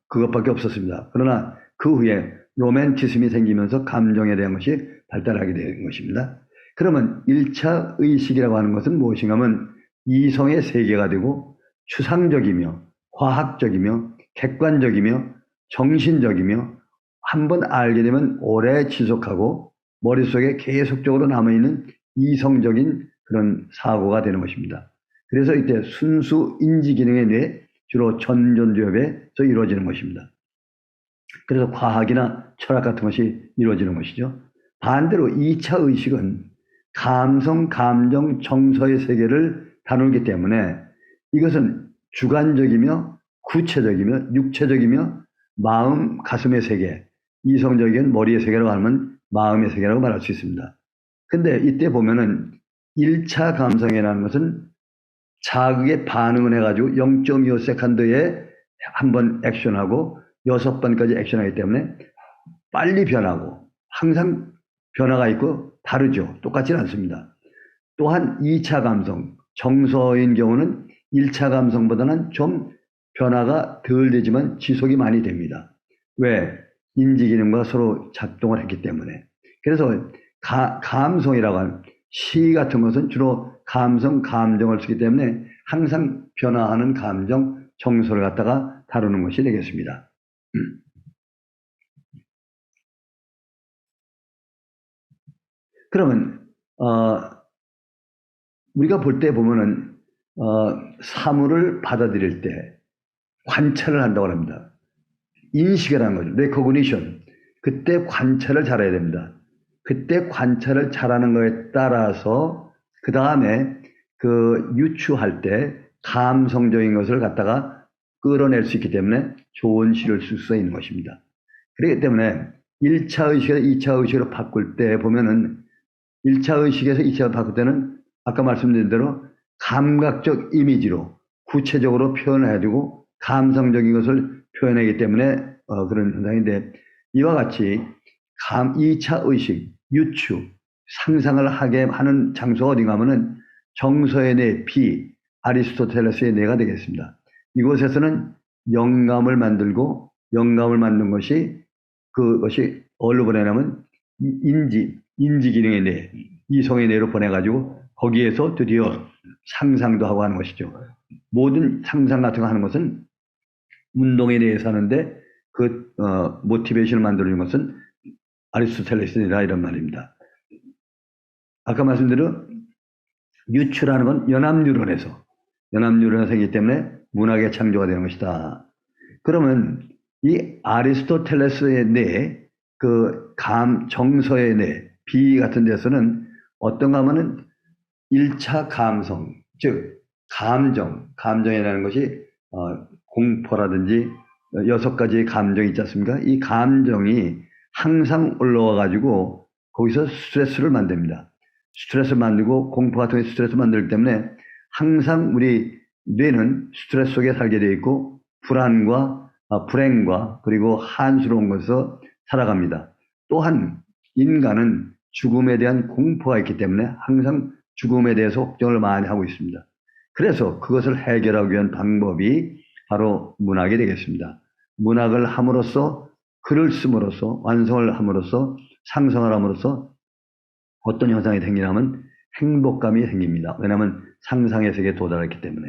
그것밖에 없었습니다. 그러나 그 후에 로맨티즘이 생기면서 감정에 대한 것이 발달하게 된 것입니다. 그러면 1차 의식이라고 하는 것은 무엇인가 하면 이성의 세계가 되고 추상적이며 과학적이며 객관적이며 정신적이며 한번 알게 되면 오래 지속하고 머릿속에 계속적으로 남아있는 이성적인 그런 사고가 되는 것입니다. 그래서 이때 순수 인지기능의 뇌, 주로 전전두엽에서 이루어지는 것입니다. 그래서 과학이나 철학 같은 것이 이루어지는 것이죠. 반대로 2차 의식은 감성, 감정, 정서의 세계를 다루기 때문에 이것은 주관적이며 구체적이며 육체적이며 마음, 가슴의 세계, 이성적인 머리의 세계라고 하면 마음의 세계라고 말할 수 있습니다. 근데 이때 보면은 1차 감성이라는 것은 자극에 반응을 해가지고 0.25세컨드에 한 번 액션하고 6번까지 액션하기 때문에 빨리 변하고 항상 변화가 있고 다르죠. 똑같지는 않습니다. 또한 2차 감성, 정서인 경우는 1차 감성보다는 좀 변화가 덜 되지만 지속이 많이 됩니다. 왜? 인지기능과 서로 작동을 했기 때문에. 그래서 감성이라고 하는 시 같은 것은 주로 감성, 감정을 쓰기 때문에 항상 변화하는 감정, 정서를 갖다가 다루는 것이 되겠습니다. 그러면 우리가 볼 때 보면은 사물을 받아들일 때 관찰을 한다고 합니다. 인식을 하는 거죠. 레코그니션. 그때 관찰을 잘해야 됩니다. 그때 관찰을 잘하는 거에 따라서 그 다음에 그 유추할 때 감성적인 것을 갖다가 끌어낼 수 있기 때문에 좋은 시를 쓸 수 있는 것입니다. 그렇기 때문에 1차 의식에서 2차 의식으로 바꿀 때 보면은 1차 의식에서 2차로 바꿀 때는 아까 말씀드린 대로 감각적 이미지로 구체적으로 표현을 해주고 감성적인 것을 표현하기 때문에 그런 현상인데 이와 같이 2차 의식, 유추, 상상을 하게 하는 장소가 어딘가 하면은 정서의 뇌, 비, 아리스토텔레스의 뇌가 되겠습니다. 이곳에서는 영감을 만들고 영감을 만든 것이 그것이 어디로 보내냐면 인지 기능의 뇌, 이성의 뇌로 보내가지고 거기에서 드디어 상상도 하고 하는 것이죠. 모든 상상 같은 거 하는 것은 운동에 대해서 하는데 그 모티베이션을 만들어주는 것은 아리스토텔레스다 이런 말입니다. 아까 말씀드린 유추라는 건 연합뉴런에서 생기기 때문에 문학의 창조가 되는 것이다. 그러면 이 아리스토텔레스의 뇌, 그 정서의 뇌, 비 같은 데서는 어떤가 하면은 1차 감성, 즉 감정이라는 것이 공포라든지 6가지의 감정이 있지 않습니까? 이 감정이 항상 올라와 가지고 거기서 스트레스를 만듭니다. 스트레스 만들고 공포 같은 스트레스 만들기 때문에 항상 우리 뇌는 스트레스 속에 살게 되어 있고 불안과 불행과 그리고 한스러운 것에서 살아갑니다. 또한 인간은 죽음에 대한 공포가 있기 때문에 항상 죽음에 대해서 걱정을 많이 하고 있습니다. 그래서 그것을 해결하기 위한 방법이 바로 문학이 되겠습니다. 문학을 함으로써 글을 씀으로써 완성을 함으로써 상상을 함으로써 어떤 현상이 생기냐면 행복감이 생깁니다. 왜냐하면 상상의 세계에 도달했기 때문에.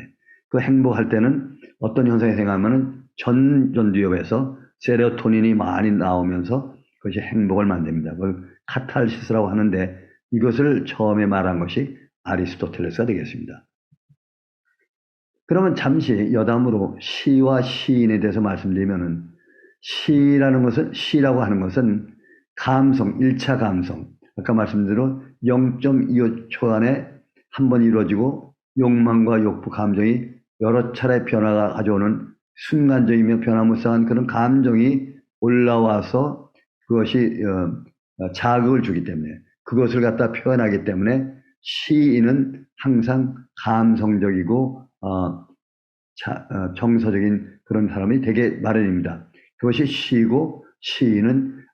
그 행복할 때는 어떤 현상이 생기냐면 전두엽에서 세로토닌이 많이 나오면서 그것이 행복을 만듭니다. 그걸 카탈시스라고 하는데 이것을 처음에 말한 것이 아리스토텔레스가 되겠습니다. 그러면 잠시 여담으로 시와 시인에 대해서 말씀드리면은 시라고 하는 것은 감성, 1차 감성. 아까 말씀드린 0.25초 안에 한 번 이루어지고 욕망과 욕구, 감정이 여러 차례 변화가 가져오는 순간적이며 변화무쌍한 그런 감정이 올라와서 그것이 자극을 주기 때문에 그것을 갖다 표현하기 때문에 시인은 항상 감성적이고 정서적인 그런 사람이 되게 마련입니다. 그것이 시고 시인은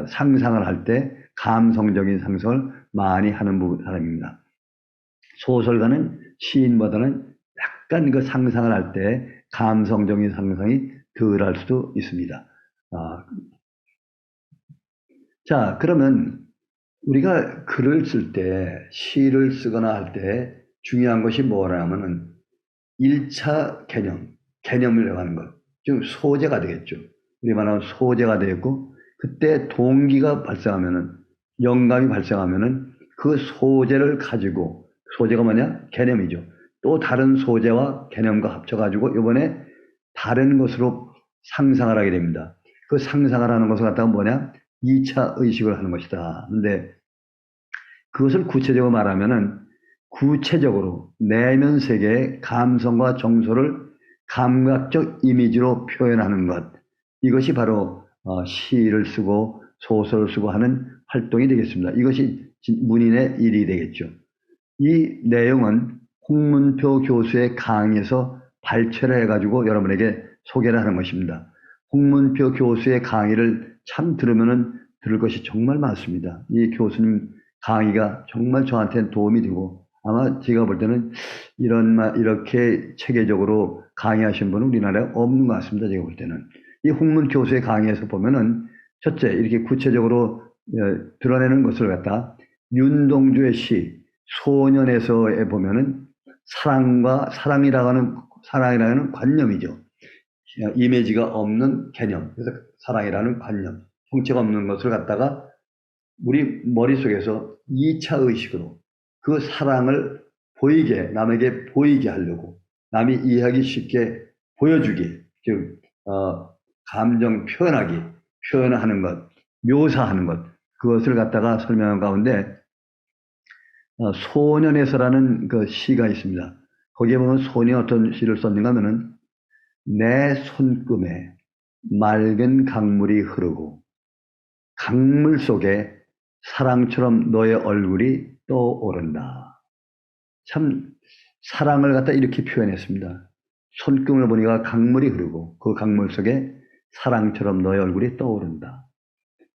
상상을 할 때 감성적인 상상을 많이 하는 사람입니다. 소설가는 시인보다는 약간 그 상상을 할 때 감성적인 상상이 덜할 수도 있습니다. 자, 그러면 우리가 글을 쓸 때, 시를 쓰거나 할 때 중요한 것이 뭐라면은 1차 개념을 하는 것. 즉 소재가 되겠죠. 우리 말하면 소재가 되겠고, 그때 동기가 발생하면은, 영감이 발생하면은 그 소재를 가지고, 소재가 뭐냐? 개념이죠. 또 다른 소재와 개념과 합쳐가지고 이번에 다른 것으로 상상을 하게 됩니다. 그 상상을 하는 것을 갖다가 뭐냐? 2차 의식을 하는 것이다. 근데 그것을 구체적으로 말하면은 구체적으로 내면 세계의 감성과 정서를 감각적 이미지로 표현하는 것. 이것이 바로 시를 쓰고 소설을 쓰고 하는 활동이 되겠습니다. 이것이 문인의 일이 되겠죠. 이 내용은 홍문표 교수의 강의에서 발췌를 해가지고 여러분에게 소개를 하는 것입니다. 홍문표 교수의 강의를 참 들을 것이 정말 많습니다. 이 교수님 강의가 정말 저한테는 도움이 되고 아마 제가 볼 때는 이렇게 체계적으로 강의하신 분은 우리나라에 없는 것 같습니다. 제가 볼 때는. 이 홍문 교수의 강의에서 보면은 첫째 이렇게 구체적으로 드러내는 것을 갖다 윤동주의 시 소년에서에 보면은 사랑이라는 관념이죠. 이미지가 없는 개념. 그래서 사랑이라는 관념, 형체가 없는 것을 갖다가 우리 머릿속에서 2차 의식으로 그 사랑을 남에게 보이게 하려고, 남이 이해하기 쉽게 보여주기, 즉, 감정 표현하는 것, 묘사하는 것, 그것을 갖다가 설명한 가운데, 소년에서라는 그 시가 있습니다. 거기에 보면 소년이 어떤 시를 썼는가 하면은, 내 손금에 맑은 강물이 흐르고, 강물 속에 사랑처럼 너의 얼굴이 떠오른다. 참 사랑을 갖다 이렇게 표현했습니다. 손금을 보니까 강물이 흐르고 그 강물 속에 사랑처럼 너의 얼굴이 떠오른다.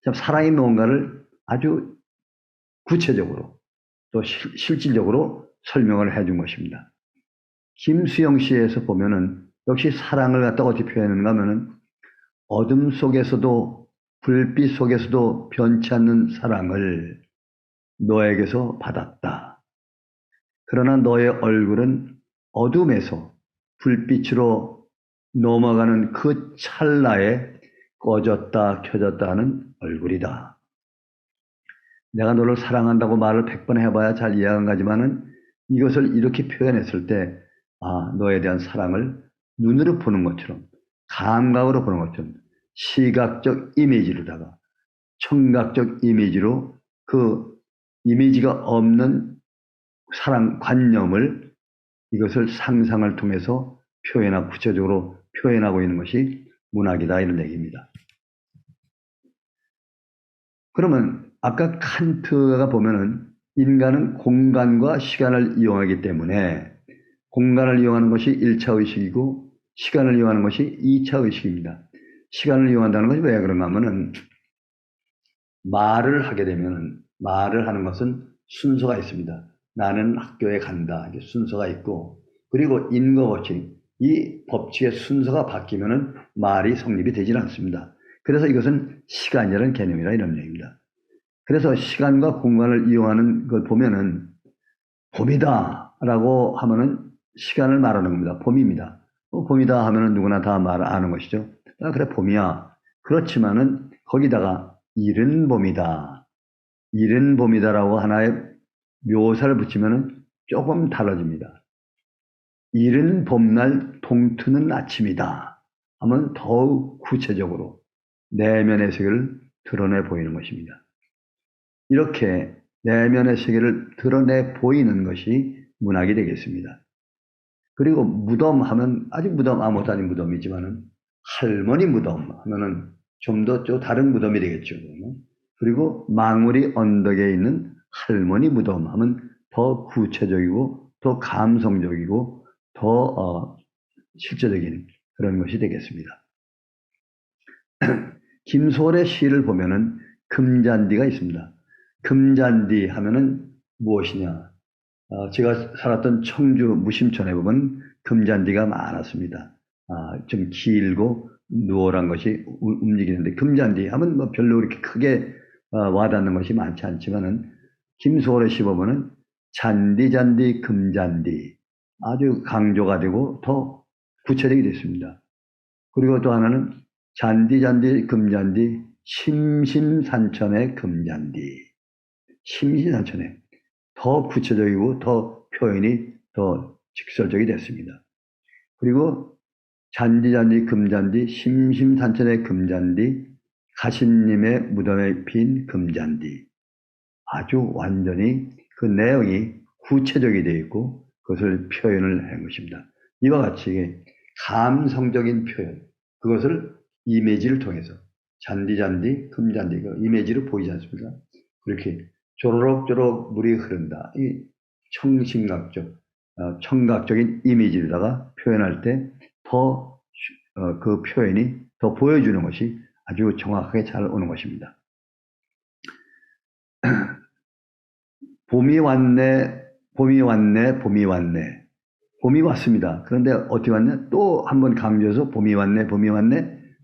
참 사랑이 뭔가를 아주 구체적으로 또 실질적으로 설명을 해준 것입니다. 김수영 시에서 보면은 역시 사랑을 갖다 어떻게 표현하는가 하면은 어둠 속에서도 불빛 속에서도 변치 않는 사랑을 너에게서 받았다. 그러나 너의 얼굴은 어둠에서 불빛으로 넘어가는 그 찰나에 꺼졌다 켜졌다 하는 얼굴이다. 내가 너를 사랑한다고 말을 100번 해봐야 잘 이해가 안 가지만은 이것을 이렇게 표현했을 때 너에 대한 사랑을 눈으로 보는 것처럼 감각으로 보는 것처럼 시각적 이미지로다가 청각적 이미지로 그 이미지가 없는 사랑 관념을 이것을 상상을 통해서 구체적으로 표현하고 있는 것이 문학이다 이런 얘기입니다. 그러면 아까 칸트가 보면은 인간은 공간과 시간을 이용하기 때문에 공간을 이용하는 것이 1차 의식이고 시간을 이용하는 것이 2차 의식입니다. 시간을 이용한다는 것이 왜 그런가 하면은 말을 하는 것은 순서가 있습니다. 나는 학교에 간다. 이게 순서가 있고, 그리고 인거법칙, 이 법칙의 순서가 바뀌면은 말이 성립이 되질 않습니다. 그래서 이것은 시간이라는 개념이라 이런 얘기입니다. 그래서 시간과 공간을 이용하는 걸 보면은 봄이다 라고 하면은 시간을 말하는 겁니다. 봄입니다. 봄이다 하면은 누구나 다 아는 것이죠. 그래 봄이야. 그렇지만은 거기다가 이른 봄이다라고 하나의 묘사를 붙이면 조금 달라집니다. 이른 봄날 동트는 아침이다 하면 더욱 구체적으로 내면의 세계를 드러내 보이는 것입니다. 이렇게 내면의 세계를 드러내 보이는 것이 문학이 되겠습니다. 그리고 무덤 하면 아직 무덤 아무것도 아닌 무덤이지만은 할머니 무덤 하면은 좀 더 다른 무덤이 되겠죠. 그리고 망우리 언덕에 있는 할머니 무덤 하면 더 구체적이고 더 감성적이고 더 실제적인 그런 것이 되겠습니다. 김소월의 시를 보면은 금잔디가 있습니다. 금잔디 하면은 무엇이냐? 제가 살았던 청주 무심촌에 보면 금잔디가 많았습니다. 좀 길고 누월한 것이 움직이는데 금잔디 하면 뭐 별로 그렇게 크게 와닿는 것이 많지 않지만은 김소월의 시 보면은 잔디 금잔디 아주 강조가 되고 더 구체적이 됐습니다. 그리고 또 하나는 잔디 금잔디 심심산천의 금잔디 심심산천에 더 구체적이고 더 표현이 더 직설적이 됐습니다. 그리고 잔디 금잔디 심심산천의 금잔디 가신님의 무덤에 핀 금잔디 아주 완전히 그 내용이 구체적이 되어 있고 그것을 표현을 한 것입니다. 이와 같이 감성적인 표현 그것을 이미지를 통해서 잔디 금잔디 그 이미지로 보이지 않습니까? 그렇게 조로록조록 물이 흐른다. 이 청각적인 이미지로다가 표현할 때 더 그 표현이 더 보여주는 것이 아주 정확하게 잘 오는 것입니다. 봄이 왔네. 봄이 왔습니다. 그런데 어떻게 왔냐? 또 한번 강조해서 봄이 왔네.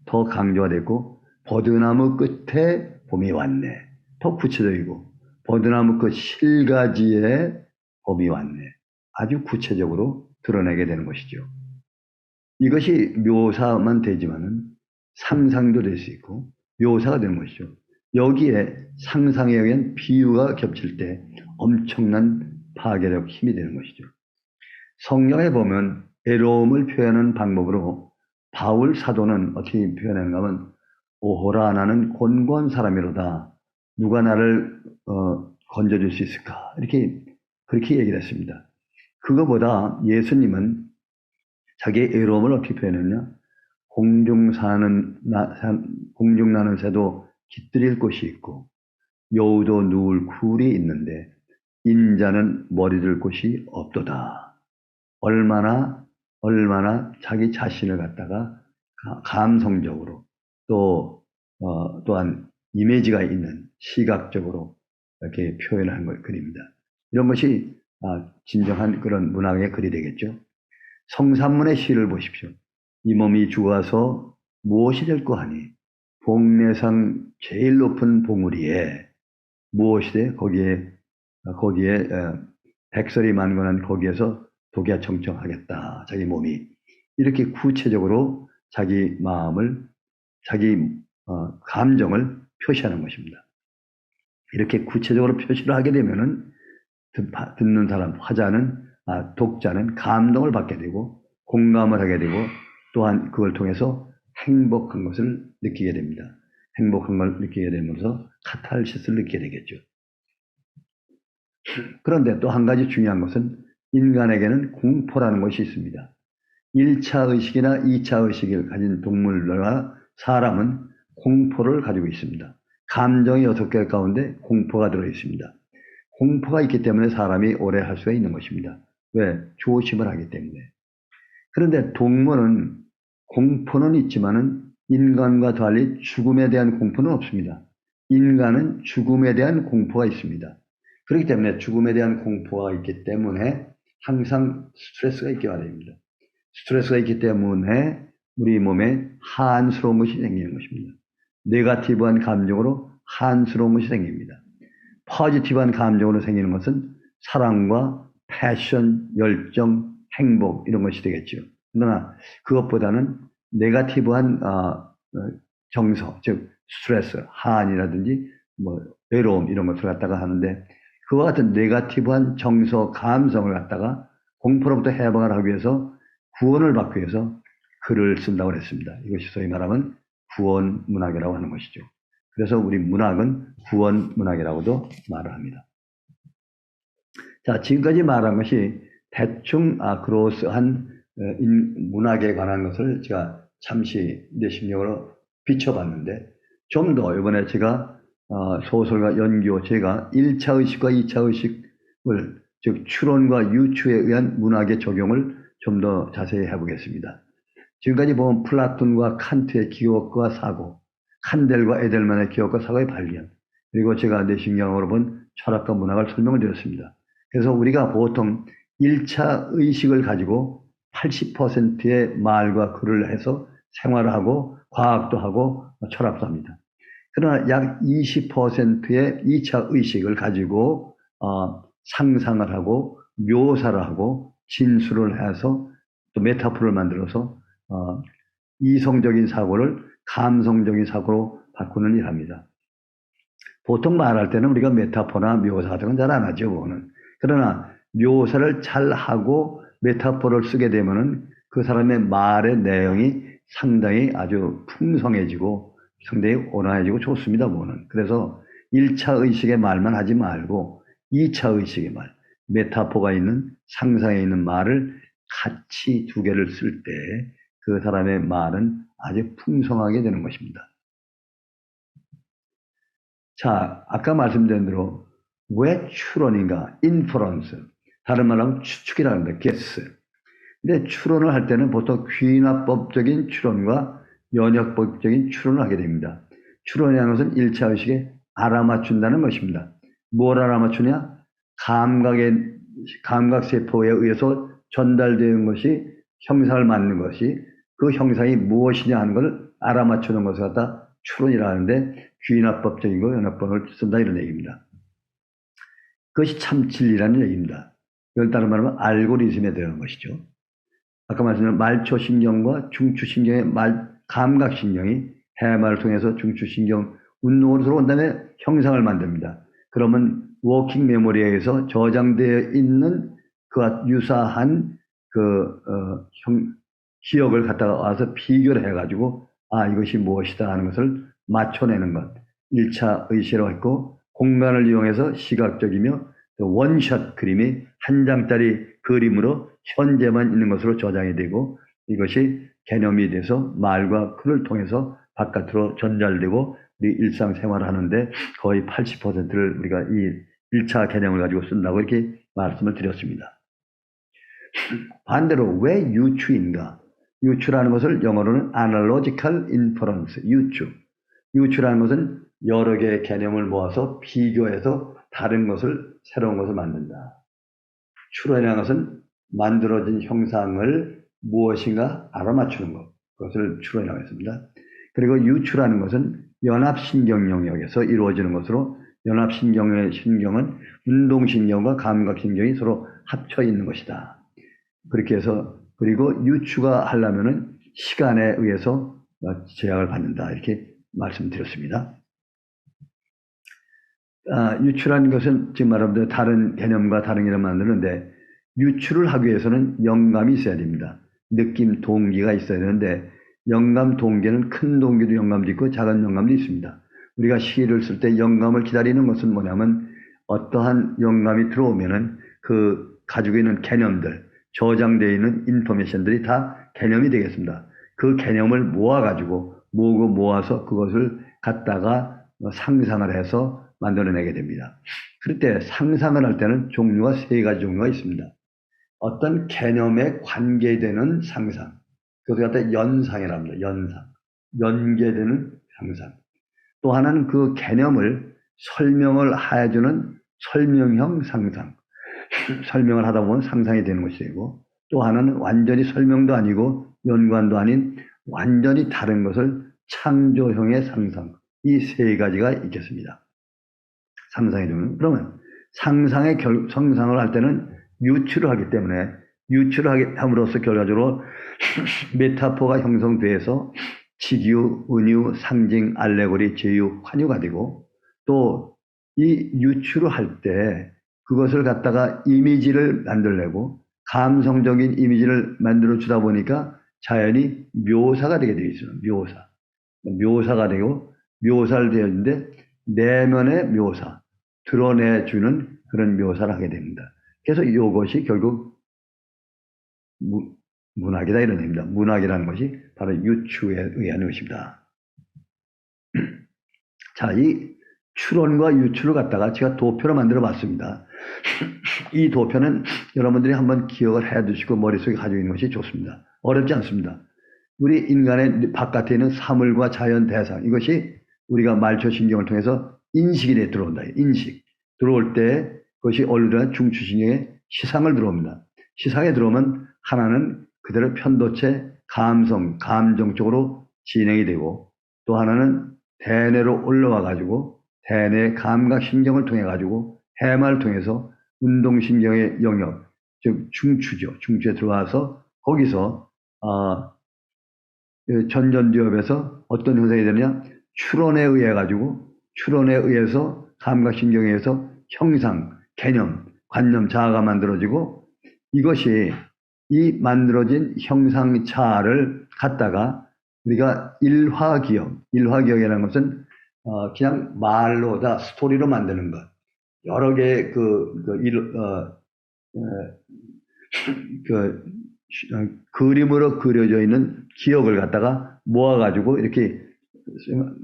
더 강조가 됐고 버드나무 끝에 봄이 왔네. 더 구체적이고 버드나무 끝 실가지에 봄이 왔네. 아주 구체적으로 드러내게 되는 것이죠. 이것이 묘사만 되지만은 상상도 될 수 있고 묘사가 되는 것이죠. 여기에 상상에 의한 비유가 겹칠 때 엄청난 파괴력 힘이 되는 것이죠. 성경에 보면 애로움을 표현하는 방법으로 바울 사도는 어떻게 표현하는가 하면 오호라 나는 곤고한 사람이로다. 누가 나를 건져줄 수 있을까? 그렇게 얘기를 했습니다. 그거보다 예수님은 자기의 애로움을 어떻게 표현했냐? 공중 나는 새도 깃들일 곳이 있고 여우도 누울 굴이 있는데 인자는 머리 들 곳이 없도다. 얼마나 자기 자신을 갖다가 감성적으로 또한 이미지가 있는 시각적으로 이렇게 표현한 글입니다. 이런 것이 진정한 그런 문학의 글이 되겠죠. 성산문의 시를 보십시오. 이 몸이 죽어서 무엇이 될 거 하니 복내상 제일 높은 봉우리에 무엇이 돼? 거기에 백설이 만건한 거기에서 독야 청청하겠다. 자기 몸이 이렇게 구체적으로 자기 마음을 자기 감정을 표시하는 것입니다. 이렇게 구체적으로 표시를 하게 되면은 듣는 사람 독자는 감동을 받게 되고 공감을 하게 되고 또한 그걸 통해서 행복한 것을 느끼게 됩니다. 행복한 걸 느끼게 되면서 카탈시스를 느끼게 되겠죠. 그런데 또 한 가지 중요한 것은 인간에게는 공포라는 것이 있습니다. 1차 의식이나 2차 의식을 가진 동물과 사람은 공포를 가지고 있습니다. 감정이 6개 가운데 공포가 들어있습니다. 공포가 있기 때문에 사람이 오래 할 수가 있는 것입니다. 왜? 조심을 하기 때문에. 그런데 동물은 공포는 있지만은 인간과 달리 죽음에 대한 공포는 없습니다. 인간은 죽음에 대한 공포가 있습니다. 그렇기 때문에 죽음에 대한 공포가 있기 때문에 항상 스트레스가 있게 마련입니다. 스트레스가 있기 때문에 우리 몸에 한스러운 것이 생기는 것입니다. 네거티브한 감정으로 한스러운 것이 생깁니다. 포지티브한 감정으로 생기는 것은 사랑과 패션, 열정, 행복 이런 것이 되겠죠. 그러나 그것보다는 네거티브한 정서, 즉 스트레스, 한이라든지 외로움 이런 것을 갖다가 하는데 그와 같은 네거티브한 정서, 감성을 갖다가 공포로부터 해방을 하기 위해서 구원을 받기 위해서 글을 쓴다고 했습니다. 이것이 소위 말하면 구원 문학이라고 하는 것이죠. 그래서 우리 문학은 구원 문학이라고도 말을 합니다. 자, 지금까지 말한 것이 대충 그로스한 문학에 관한 것을 제가 잠시 내 심령으로 비춰봤는데, 좀 더 이번에 제가 소설과 연교, 제가 1차 의식과 2차 의식을, 즉 추론과 유추에 의한 문학의 적용을 좀 더 자세히 해보겠습니다. 지금까지 보면 플라톤과 칸트의 기억과 사고, 칸델과 에델만의 기억과 사고의 발견, 그리고 제가 내 심령으로 본 철학과 문학을 설명을 드렸습니다. 그래서 우리가 보통 1차 의식을 가지고 80%의 말과 글을 해서 생활을 하고 과학도 하고 철학도 합니다. 그러나 약 20%의 2차 의식을 가지고 상상을 하고 묘사를 하고 진술을 해서 또 메타포를 만들어서 이성적인 사고를 감성적인 사고로 바꾸는 일을 합니다. 보통 말할 때는 우리가 메타포나 묘사 같은 건 잘 안 하죠, 그거는. 그러나 묘사를 잘 하고 메타포를 쓰게 되면은 그 사람의 말의 내용이 상당히 아주 풍성해지고 상당히 온화해지고 좋습니다, 그거는. 그래서 1차 의식의 말만 하지 말고 2차 의식의 말, 메타포가 있는 상상에 있는 말을 같이 두 개를 쓸 때 그 사람의 말은 아주 풍성하게 되는 것입니다. 자, 아까 말씀드린 대로 왜 추론인가? 인퍼런스. 다른 말로 하면 추측이라는 거예요. guess. 근데 추론을 할 때는 보통 귀납법적인 추론과 연역법적인 추론을 하게 됩니다. 추론이라는 것은 1차 의식에 알아맞춘다는 것입니다. 뭘 알아맞추냐? 감각세포에 의해서 전달되는 것이 형상을 맞는 것이 그 형상이 무엇이냐 하는 것을 알아맞추는 것을 갖다 추론이라 하는데 귀납법적인 거 연역법을 쓴다 이런 얘기입니다. 그것이 참 진리라는 얘기입니다. 이걸 다른 말하면 알고리즘에 대한 것이죠. 아까 말씀드린 말초신경과 중추신경의 감각신경이 해마를 통해서 중추신경 운동으로 들어온 다음에 형상을 만듭니다. 그러면 워킹 메모리에 의해서 저장되어 있는 그와 유사한 기억을 갖다가 와서 비교를 해가지고 이것이 무엇이다 하는 것을 맞춰내는 것. 1차 의식이라고 했고, 공간을 이용해서 시각적이며 원샷 그림이 한 장짜리 그림으로 현재만 있는 것으로 저장이 되고, 이것이 개념이 돼서 말과 글을 통해서 바깥으로 전달되고 우리 일상생활을 하는데 거의 80%를 우리가 이 1차 개념을 가지고 쓴다고 이렇게 말씀을 드렸습니다. 반대로 왜 유추인가? 유추라는 것을 영어로는 analogical inference, 유추. 유추라는 것은 여러 개의 개념을 모아서 비교해서 다른 것을, 새로운 것을 만든다. 추론이라는 것은 만들어진 형상을 무엇인가 알아맞추는 것. 그것을 추론이라고 했습니다. 그리고 유추라는 것은 연합신경 영역에서 이루어지는 것으로, 연합신경의 신경은 운동신경과 감각신경이 서로 합쳐 있는 것이다. 그렇게 해서, 그리고 유추가 하려면은 시간에 의해서 제약을 받는다. 이렇게 말씀드렸습니다. 유추라는 것은 지금 말한 대로 다른 개념과 다른 개념을 만드는데, 유추를 하기 위해서는 영감이 있어야 됩니다. 느낌, 동기가 있어야 되는데, 영감, 동기는 큰 동기도 영감도 있고 작은 영감도 있습니다. 우리가 시를 쓸 때 영감을 기다리는 것은 뭐냐면, 어떠한 영감이 들어오면은 그 가지고 있는 개념들, 저장되어 있는 인포메이션들이 다 개념이 되겠습니다. 그 개념을 모아가지고 모아서 그것을 갖다가 상상을 해서 만들어내게 됩니다. 그럴 때 상상을 할 때는 종류가 3가지 종류가 있습니다. 어떤 개념에 관계되는 상상, 그것을 갖다 연상이라고 합니다. 연상, 연계되는 상상. 또 하나는 그 개념을 설명을 해주는 설명형 상상. 설명을 하다 보면 상상이 되는 것이고, 또 하나는 완전히 설명도 아니고 연관도 아닌 완전히 다른 것을 창조형의 상상. 이 3가지가 있겠습니다. 상상이 되면. 그러면 상상을 할 때는 유추를 하기 때문에, 유추를 함으로써 결과적으로 메타포가 형성돼서 직유, 은유, 상징, 알레고리, 제유, 환유가 되고, 또 이 유추를 할 때 그것을 갖다가 이미지를 만들려고 감성적인 이미지를 만들어 주다 보니까 자연히 묘사가 되게 되어 있어요. 묘사가 되고 묘사를 되었는데 내면의 묘사, 드러내주는 그런 묘사를 하게 됩니다. 그래서 이것이 결국 문학이다 이런 얘기입니다. 문학이라는 것이 바로 유추에 의한 것입니다. 자, 이 추론과 유추를 갖다가 제가 도표로 만들어 봤습니다. 이 도표는 여러분들이 한번 기억을 해 두시고 머릿속에 가지고 있는 것이 좋습니다. 어렵지 않습니다. 우리 인간의 바깥에 있는 사물과 자연 대상, 이것이 우리가 말초신경을 통해서 인식이 들어온다. 인식. 들어올 때 그것이 얼른 중추신경에 시상을 들어옵니다. 시상에 들어오면 하나는 그대로 편도체, 감성, 감정 쪽으로 진행이 되고 또 하나는 대뇌로 올라와 가지고 대뇌 감각신경을 통해 가지고 해마를 통해서 운동신경의 영역, 즉 중추죠. 중추에 들어와서 거기서 전전두엽에서 어떤 현상이 되느냐? 추론에 의해 가지고 추론에 의해서 감각신경에 의해서 형상, 개념, 관념, 자아가 만들어지고 이것이 이 만들어진 형상차를 갖다가 우리가 일화기억이라는 것은 그냥 말로 다 스토리로 만드는 것. 여러 개의 그림으로 그려져 있는 기억을 갖다가 모아가지고 이렇게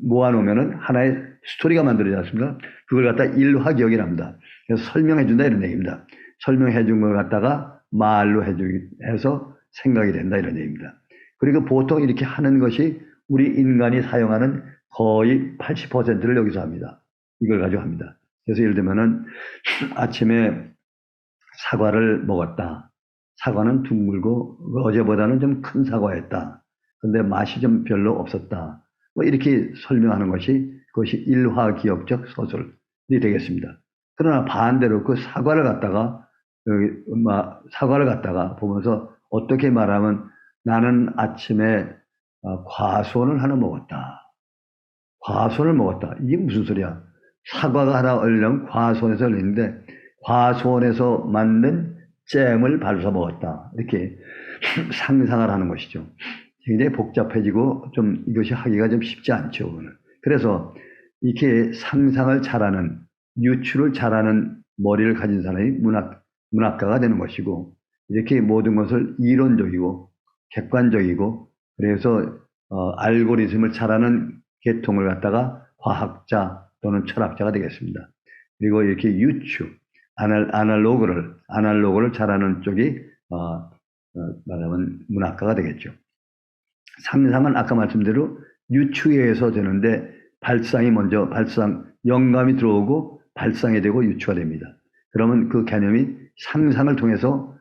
모아놓으면은 하나의 스토리가 만들어지지 않습니까? 그걸 갖다 일화기억이랍니다. 그래서 설명해준다 이런 얘기입니다. 설명해준 걸 갖다가 말로 해서 생각이 된다 이런 얘기입니다. 그리고 보통 이렇게 하는 것이 우리 인간이 사용하는 거의 80%를 여기서 합니다. 이걸 가지고 합니다. 그래서 예를 들면은 아침에 사과를 먹었다. 사과는 둥글고 어제보다는 좀 큰 사과였다. 근데 맛이 좀 별로 없었다. 뭐 이렇게 설명하는 것이 그것이 일화기억적 서술이 되겠습니다. 그러나 반대로 그 사과를 갖다가 보면서 어떻게 말하면 나는 아침에 과수원을 하나 먹었다. 과수원을 먹었다. 이게 무슨 소리야? 사과가 하나 얼른 과수원에서 열리는데 과수원에서 만든 잼을 발라서 먹었다. 이렇게 상상을 하는 것이죠. 굉장히 복잡해지고 좀 이것이 하기가 좀 쉽지 않죠. 그래서 이렇게 상상을 잘하는, 유추를 잘하는 머리를 가진 사람이 문학가가 되는 것이고 이렇게 모든 것을 이론적이고 객관적이고 그래서 알고리즘을 잘하는 계통을 갖다가 과학자 또는 철학자가 되겠습니다. 그리고 이렇게 유추, 아날로그를 잘하는 쪽이 말하면 문학가가 되겠죠. 상상은 아까 말씀대로 유추에 의해서 되는데 영감이 들어오고 발상이 되고 유추가 됩니다. 그러면 그 개념이 상상을 통해서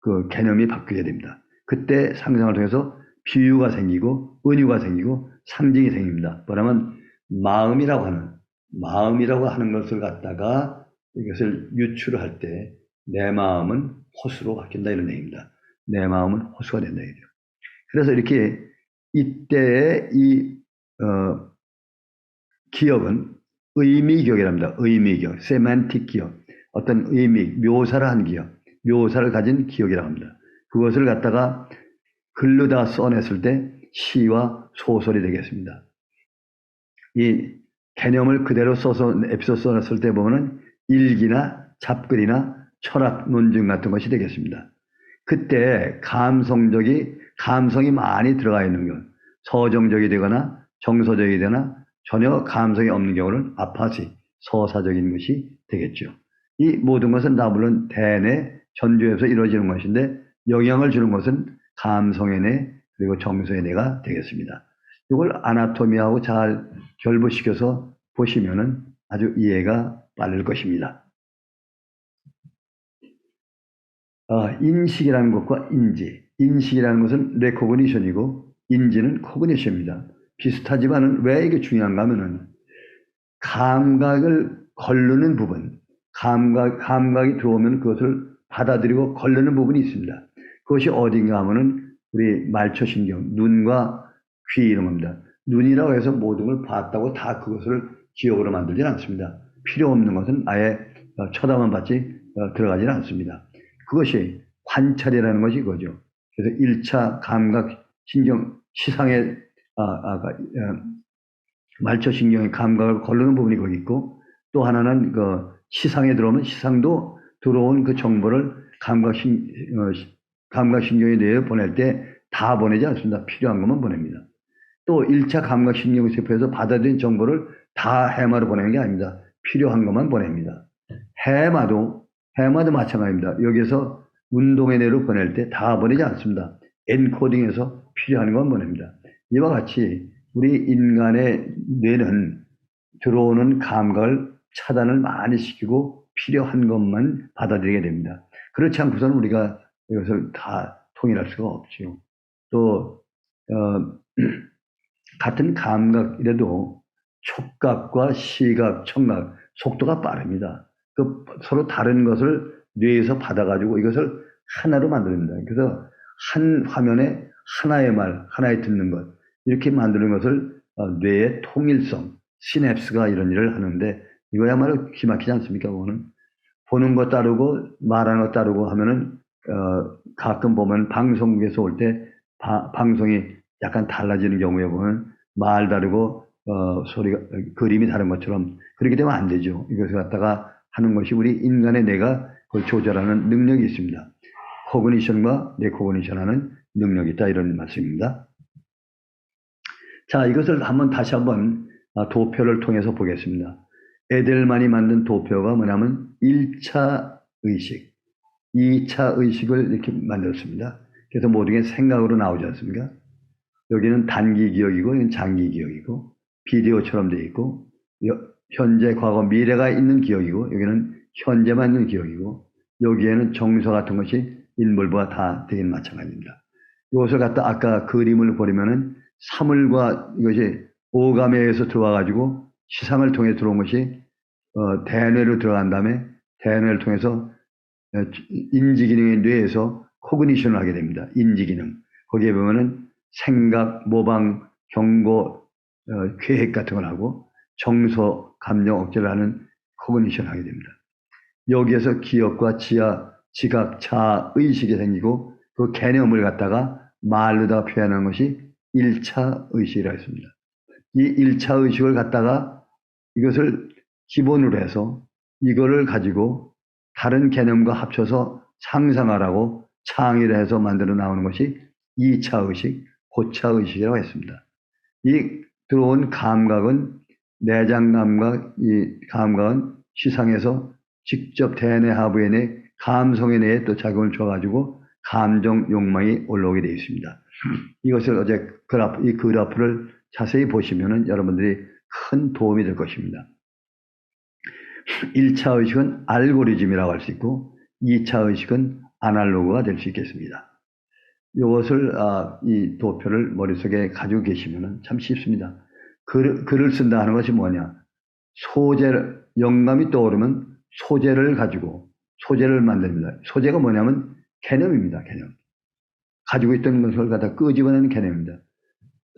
그 개념이 바뀌게 됩니다. 그때 상상을 통해서 비유가 생기고 은유가 생기고 상징이 생깁니다. 뭐냐면 마음이라고 하는 것을 갖다가 이것을 유추를 할 때 내 마음은 호수로 바뀐다 이런 얘기입니다. 내 마음은 호수가 된다 이죠. 그래서 이렇게 이때의 기억은 의미기억이랍니다. 의미기억, 세만틱 기억, 어떤 의미, 묘사를 한 기억, 묘사를 가진 기억이라고 합니다. 그것을 갖다가 글로다 써냈을 때 시와 소설이 되겠습니다. 이 개념을 그대로 써서 에피소드 써냈을 때 보면은 일기나 잡글이나 철학 논증 같은 것이 되겠습니다. 그때 감성이 많이 들어가 있는 것, 서정적이 되거나 정서적이 되거나 전혀 감성이 없는 경우는 아파시, 서사적인 것이 되겠죠. 이 모든 것은 다 물론 대뇌, 전주에서 이루어지는 것인데 영향을 주는 것은 감성의 뇌 그리고 정서의 뇌가 되겠습니다. 이걸 아나토미하고 잘 결부시켜서 보시면은 아주 이해가 빠를 것입니다. 인식이라는 것과 인식이라는 것은 레코그니션이고 인지는 코그니션입니다. 비슷하지만은 왜 이게 중요한가 하면은 감각을 걸르는 부분, 감각이 들어오면 그것을 받아들이고 걸르는 부분이 있습니다. 그것이 어딘가 하면은 우리 말초신경, 눈과 귀 이런 겁니다. 눈이라고 해서 모든 걸 봤다고 다 그것을 기억으로 만들지는 않습니다. 필요 없는 것은 아예 쳐다만 받지 들어가지는 않습니다. 그것이 관찰이라는 것이 이거죠. 그래서 1차 감각 신경 시상의 말초신경의 감각을 거르는 부분이 거기 있고, 또 하나는 그 시상에 들어오면 시상도 들어온 그 정보를 감각신경에 뇌에 보낼 때 다 보내지 않습니다. 필요한 것만 보냅니다. 또 1차 감각신경세포에서 받아들인 정보를 다 해마로 보내는 게 아닙니다. 필요한 것만 보냅니다. 해마도 마찬가지입니다. 여기서 운동의 뇌로 보낼 때 다 보내지 않습니다. 엔코딩해서 필요한 것만 보냅니다. 이와 같이 우리 인간의 뇌는 들어오는 감각을 차단을 많이 시키고 필요한 것만 받아들이게 됩니다. 그렇지 않고서는 우리가 이것을 다 통일할 수가 없지요. 또 같은 감각이라도 촉각과 시각, 청각, 속도가 빠릅니다. 그 서로 다른 것을 뇌에서 받아가지고 이것을 하나로 만듭니다. 그래서 한 화면에 하나의 말, 하나에 듣는 것, 이렇게 만드는 것을 뇌의 통일성, 시냅스가 이런 일을 하는데, 이거야말로 기막히지 않습니까? 보는 것 따르고 말하는 것 따르고 하면은 가끔 보면 방송국에서 올 때 방송이 약간 달라지는 경우에 보면 말 다르고 소리가 그림이 다른 것처럼 그렇게 되면 안 되죠. 이것을 갖다가 하는 것이 우리 인간의 뇌가 그걸 조절하는 능력이 있습니다. 코그니션과 네코그니션하는 능력이 있다, 이런 말씀입니다. 자, 이것을 다시 한번 도표를 통해서 보겠습니다. 에델만이 만든 도표가 뭐냐면 1차 의식, 2차 의식을 이렇게 만들었습니다. 그래서 모든 게 생각으로 나오지 않습니까? 여기는 단기 기억이고, 여기는 장기 기억이고, 비디오처럼 되어 있고, 현재, 과거, 미래가 있는 기억이고, 여기는 현재만 있는 기억이고, 여기에는 정서 같은 것이 인물과 다 되긴 마찬가지입니다. 이것을 갖다 아까 그림을 보려면은 사물과 이것이 오감에 의해서 들어와가지고 시상을 통해 들어온 것이 대뇌로 들어간 다음에 대뇌를 통해서 인지기능의 뇌에서 코그니션을 하게 됩니다. 인지기능. 거기에 보면은 생각, 모방, 경고, 계획 같은 걸 하고 정서, 감정, 억제를 하는 코그니션을 하게 됩니다. 여기에서 기억과 지각, 자아, 의식이 생기고 그 개념을 갖다가 말로다 표현하는 것이 1차 의식이라 했습니다. 이 1차 의식을 갖다가 이것을 기본으로 해서 이거를 가지고 다른 개념과 합쳐서 상상하라고 창의를 해서 만들어 나오는 것이 2차 의식, 고차 의식이라고 했습니다. 이 들어온 감각은 내장 감각, 이 감각은 시상에서 직접 대뇌 하부의 뇌, 감성의 뇌에 또 작용을 줘가지고 감정 욕망이 올라오게 되어 있습니다. 이것을 어제 이 그래프를 자세히 보시면은 여러분들이 큰 도움이 될 것입니다. 1차 의식은 알고리즘이라고 할 수 있고 2차 의식은 아날로그가 될 수 있겠습니다. 이것을 이 도표를 머릿속에 가지고 계시면 참 쉽습니다. 글을 쓴다 하는 것이 뭐냐? 영감이 떠오르면 소재를 가지고 소재를 만듭니다. 소재가 뭐냐면 개념입니다. 개념. 가지고 있던 것을 갖다 끄집어내는 개념입니다.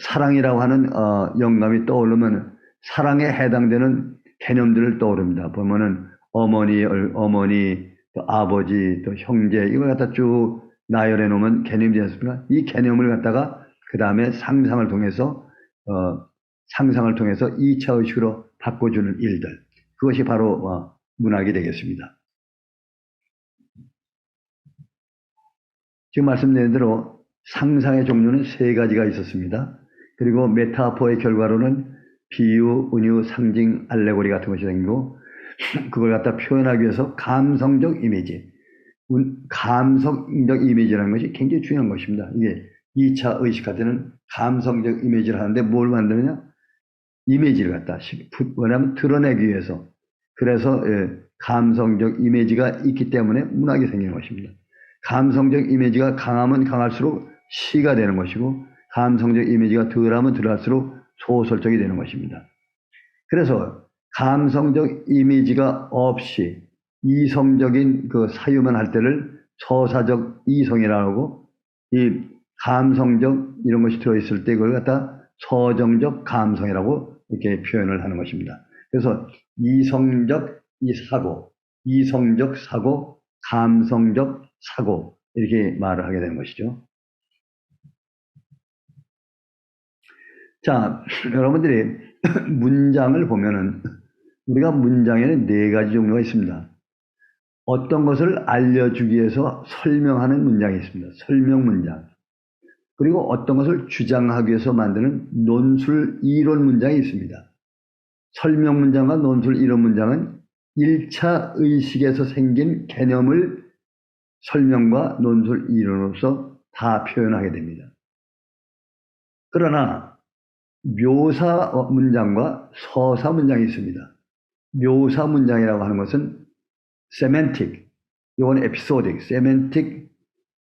사랑이라고 하는 영감이 떠오르면 사랑에 해당되는 개념들을 떠오릅니다. 보면은 어머니, 또 아버지, 또 형제, 이걸 갖다 쭉 나열해 놓으면 개념이 되지 않습니까? 이 개념을 갖다가 그 다음에 상상을 통해서 2차 의식으로 바꿔주는 일들. 그것이 바로 문학이 되겠습니다. 지금 말씀드린 대로 상상의 종류는 3가지가 있었습니다. 그리고 메타포의 결과로는 비유, 은유, 상징, 알레고리 같은 것이 생기고 그걸 갖다 표현하기 위해서 감성적 이미지, 감성적 이미지라는 것이 굉장히 중요한 것입니다. 이게 2차 의식할 때는 감성적 이미지를 하는데 뭘 만드느냐? 이미지를 갖다 뭐냐면 드러내기 위해서. 그래서 감성적 이미지가 있기 때문에 문학이 생기는 것입니다. 감성적 이미지가 강하면 강할수록 시가 되는 것이고 감성적 이미지가 덜하면 덜할수록 소설적이 되는 것입니다. 그래서 감성적 이미지가 없이 이성적인 그 사유만 할 때를 서사적 이성이라고 하고 이 감성적 이런 것이 들어있을 때 그걸 갖다 서정적 감성이라고 이렇게 표현을 하는 것입니다. 그래서 이성적 사고, 이성적 사고, 감성적 사고 이렇게 말을 하게 되는 것이죠. 자, 여러분들이 문장을 보면은 우리가 문장에는 4가지 종류가 있습니다. 어떤 것을 알려주기 위해서 설명하는 문장이 있습니다. 설명 문장. 그리고 어떤 것을 주장하기 위해서 만드는 논술 이론 문장이 있습니다. 설명 문장과 논술 이론 문장은 1차 의식에서 생긴 개념을 설명과 논술 이론으로서 다 표현하게 됩니다. 그러나 묘사 문장과 서사 문장이 있습니다. 묘사 문장이라고 하는 것은 세멘틱, 이건 에피소딕, 세멘틱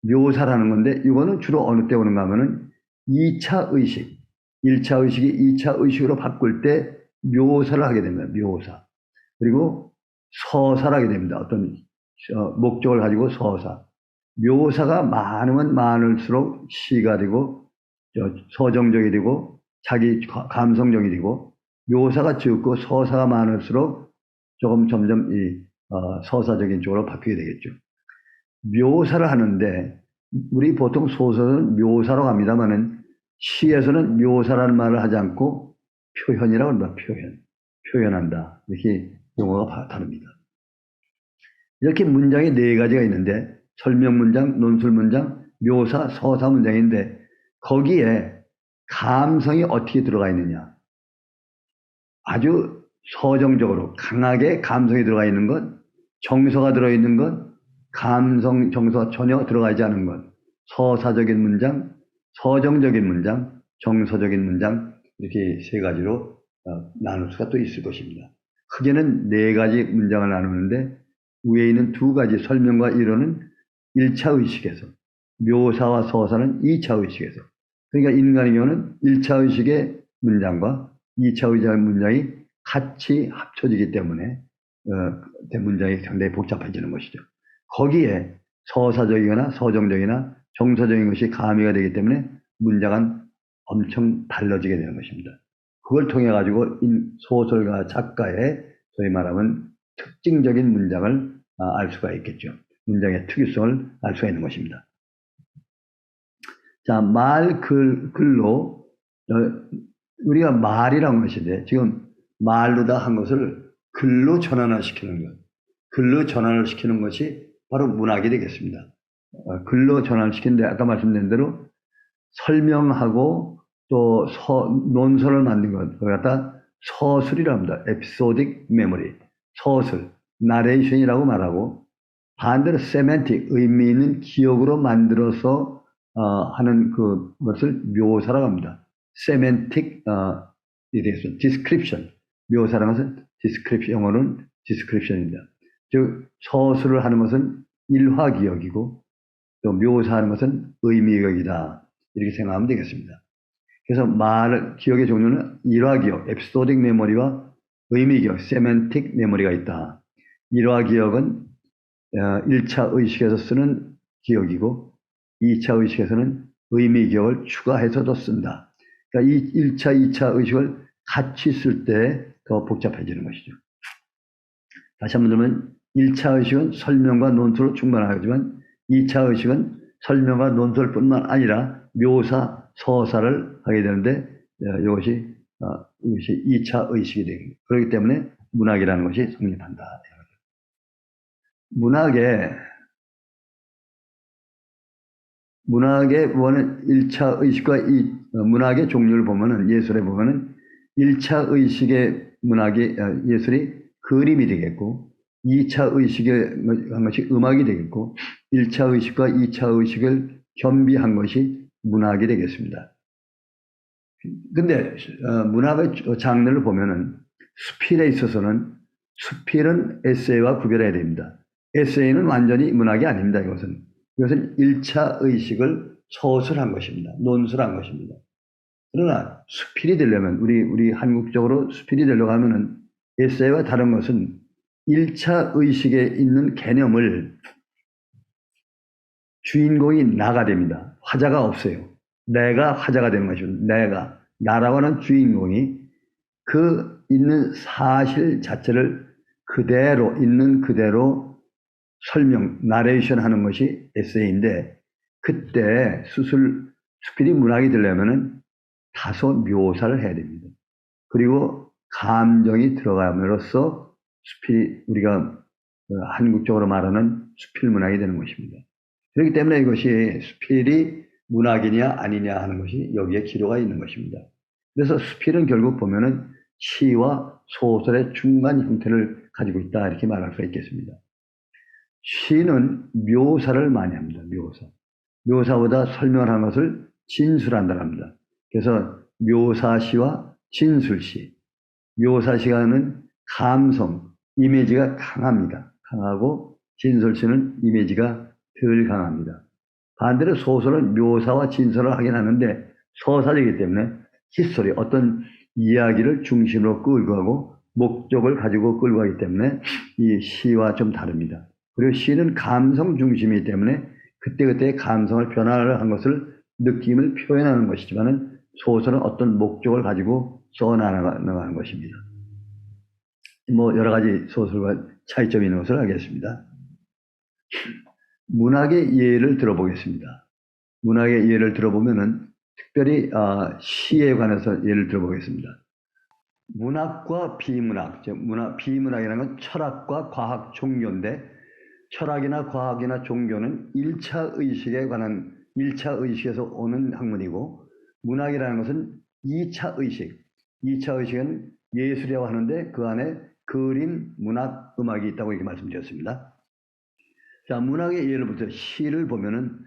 묘사라는 건데 이거는 주로 어느 때 오는가 하면은 2차 의식, 1차 의식이 2차 의식으로 바꿀 때 묘사를 하게 됩니다. 묘사. 그리고 서사를 하게 됩니다. 어떤 목적을 가지고 서사. 묘사가 많으면 많을수록 시가 되고 서정적이 되고 자기 감성적이 되고 묘사가 적고 서사가 많을수록 조금 점점 서사적인 쪽으로 바뀌게 되겠죠. 묘사를 하는데 우리 보통 소설은 묘사로 갑니다만은 시에서는 묘사라는 말을 하지 않고 표현이라고 합니다. 표현한다. 이렇게 용어가 다릅니다. 이렇게 문장이 4가지가 있는데 설명 문장, 논술 문장, 묘사, 서사 문장인데 거기에 감성이 어떻게 들어가 있느냐. 아주 서정적으로 강하게 감성이 들어가 있는 것, 정서가 들어있는 것, 감성, 정서가 전혀 들어가지 않은 것, 서사적인 문장, 서정적인 문장, 정서적인 문장 이렇게 3가지로 나눌 수가 또 있을 것입니다. 크게는 4가지 문장을 나누는데 위에 있는 2가지 설명과 이론은 1차 의식에서, 묘사와 서사는 2차 의식에서. 그러니까 인간의 경우는 1차 의식의 문장과 2차 의식의 문장이 같이 합쳐지기 때문에 문장이 상당히 복잡해지는 것이죠. 거기에 서사적이거나 서정적이나 정서적인 것이 가미가 되기 때문에 문장은 엄청 달라지게 되는 것입니다. 그걸 통해 가지고 소설가 작가의 소위 말하면 특징적인 문장을 알 수가 있겠죠. 문장의 특유성을 알 수가 있는 것입니다. 자, 글로 우리가 말이라는 것인데 지금 말로 다 한 것을 글로 전환을 시키는 것. 글로 전환을 시키는 것이 바로 문학이 되겠습니다. 글로 전환을 시키는데 아까 말씀드린 대로 설명하고 또 논설을 만든 것, 그걸 갖다 서술이라고 합니다. 에피소딕 메모리, 서술, 나레이션이라고 말하고 반대로 세멘틱, 의미 있는 기억으로 만들어서 하는 그것을 묘사라고 합니다. 세멘틱 디스크립션, 묘사라는 것은 디스크립션, 영어로는 디스크립션입니다. 즉 서술을 하는 것은 일화기억이고 또 묘사하는 것은 의미기억이다. 이렇게 생각하면 되겠습니다. 그래서 기억의 종류는 일화기억, 에피소딕 메모리와 의미기억, 세멘틱 메모리가 있다. 일화기억은 1차 의식에서 쓰는 기억이고 2차 의식에서는 의미기억을 추가해서도 쓴다. 그러니까 이 1차, 2차 의식을 같이 쓸 때 더 복잡해지는 것이죠. 다시 한번 들으면 1차 의식은 설명과 논술로 충분하지만 2차 의식은 설명과 논술뿐만 아니라 묘사, 서사를 하게 되는데 이것이 2차 의식이 됩니다. 그렇기 때문에 문학이라는 것이 성립한다. 문학의 원은 1차 의식과 문학의 종류를 보면은 예술에 보면은 1차 의식의 문학이 예술이 그림이 되겠고 2차 의식의 한 것이 음악이 되겠고 1차 의식과 2차 의식을 겸비한 것이 문학이 되겠습니다. 근데 문학의 장르를 보면은 수필에 있어서는 수필은 에세이와 구별해야 됩니다. 에세이는 완전히 문학이 아닙니다. 이것은 1차 의식을 서술한 것입니다. 논술한 것입니다. 그러나 수필이 되려면 우리 한국적으로 수필이 되려고 하면은 에세이와 다른 것은 1차 의식에 있는 개념을 주인공이 나가 됩니다. 화자가 없어요. 내가 화자가 되는 것입니다. 나라고 하는 주인공이 그 있는 사실 자체를 그대로 있는 그대로 설명, 나레이션 하는 것이 에세이인데 그때 수필이 문학이 되려면은 다소 묘사를 해야 됩니다. 그리고 감정이 들어감으로써 수필이 우리가 한국적으로 말하는 수필 문학이 되는 것입니다. 그렇기 때문에 이것이 수필이 문학이냐 아니냐 하는 것이 여기에 기로가 있는 것입니다. 그래서 수필은 결국 보면은 시와 소설의 중간 형태를 가지고 있다 이렇게 말할 수 있겠습니다. 시는 묘사를 많이 합니다. 묘사보다 설명하는 것을 진술한다고 합니다. 그래서 묘사시와 진술시. 묘사시가는 감성, 이미지가 강합니다. 강하고 진술시는 이미지가 덜 강합니다. 반대로 소설은 묘사와 진술을 하긴 하는데 서사이기 때문에 히스토리, 어떤 이야기를 중심으로 끌고 가고 목적을 가지고 끌고 가기 때문에 이 시와 좀 다릅니다. 그리고 시는 감성 중심이기 때문에 그때그때의 감성을 변화를 한 것을 느낌을 표현하는 것이지만 소설은 어떤 목적을 가지고 써나가는 것입니다. 뭐 여러 가지 소설과 차이점이 있는 것을 알겠습니다. 문학의 예를 들어보겠습니다. 문학의 예를 들어보면은 특별히 시에 관해서 예를 들어보겠습니다. 문학과 비문학, 비문학이라는 건 철학과 과학, 종교인데 철학이나 과학이나 종교는 1차 의식에 관한 1차 의식에서 오는 학문이고 문학이라는 것은 2차 의식, 2차 의식은 예술이라고 하는데 그 안에 그림, 문학, 음악이 있다고 이렇게 말씀드렸습니다. 자, 문학의 예를부터 시를 보면은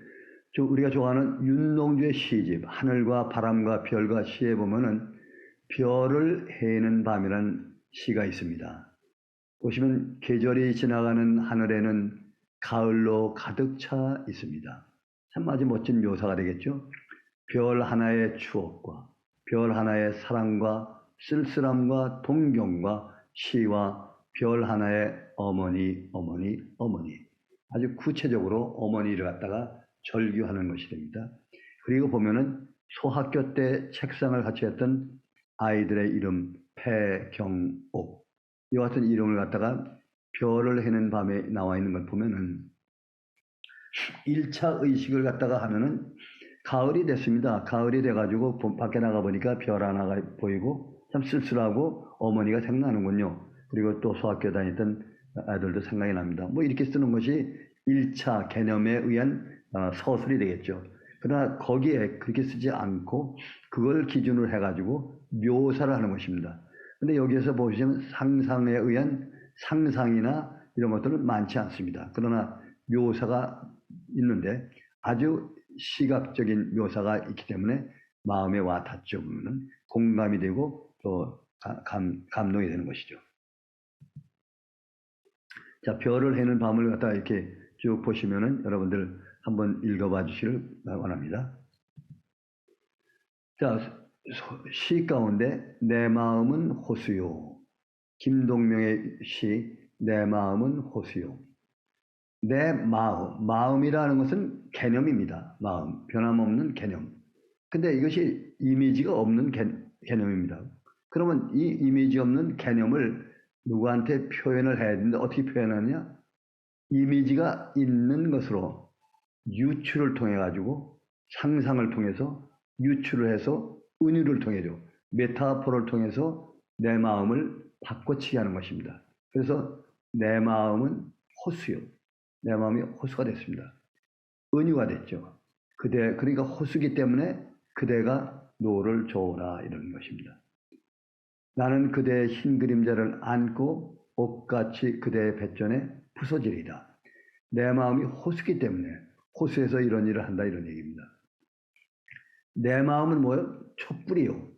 우리가 좋아하는 윤동주의 시집 하늘과 바람과 별과 시에 보면은 별을 헤는 밤이라는 시가 있습니다. 보시면 계절이 지나가는 하늘에는 가을로 가득 차 있습니다. 참 아주 멋진 묘사가 되겠죠. 별 하나의 추억과 별 하나의 사랑과 쓸쓸함과 동경과 시와 별 하나의 어머니 아주 구체적으로 어머니를 갖다가 절규하는 것이 됩니다. 그리고 보면은 소학교 때 책상을 같이 했던 아이들의 이름 패경옥 이와 같은 이름을 갖다가 별을 해는 밤에 나와 있는 걸 보면은 1차 의식을 갖다가 하면은 가을이 됐습니다. 가을이 돼가지고 밖에 나가 보니까 별 하나가 보이고 참 쓸쓸하고 어머니가 생각나는군요. 그리고 또 소학교 다녔던 아이들도 생각이 납니다. 뭐 이렇게 쓰는 것이 1차 개념에 의한 서술이 되겠죠. 그러나 거기에 그렇게 쓰지 않고 그걸 기준으로 해가지고 묘사를 하는 것입니다. 근데 여기에서 보시면 상상에 의한 상상이나 이런 것들은 많지 않습니다. 그러나 묘사가 있는데 아주 시각적인 묘사가 있기 때문에 마음에 와 닿죠. 그러면 공감이 되고 또 감동이 되는 것이죠. 자, 별을 해는 밤을 갖다가 이렇게 쭉 보시면은 여러분들 한번 읽어봐 주시길 원합니다. 자, 시 가운데 내 마음은 호수요. 김동명의 시 내 마음은 호수요. 내 마음이라는 것은 개념입니다. 마음, 변함없는 개념. 근데 이것이 이미지가 없는 개념입니다. 그러면 이 이미지 없는 개념을 누구한테 표현을 해야 되는데 어떻게 표현하느냐? 이미지가 있는 것으로 유추를 통해 가지고 상상을 통해서 유추를 해서 은유를 통해서 메타포를 통해서 내 마음을 바꿔치기 하는 것입니다. 그래서 내 마음은 호수요. 내 마음이 호수가 됐습니다. 은유가 됐죠. 그러니까 호수기 때문에 그대가 노를 저어라 이런 것입니다. 나는 그대의 흰 그림자를 안고 옷같이 그대의 뱃전에 부서지리다. 내 마음이 호수기 때문에 호수에서 이런 일을 한다 이런 얘기입니다. 내 마음은 뭐예요? 촛불이요.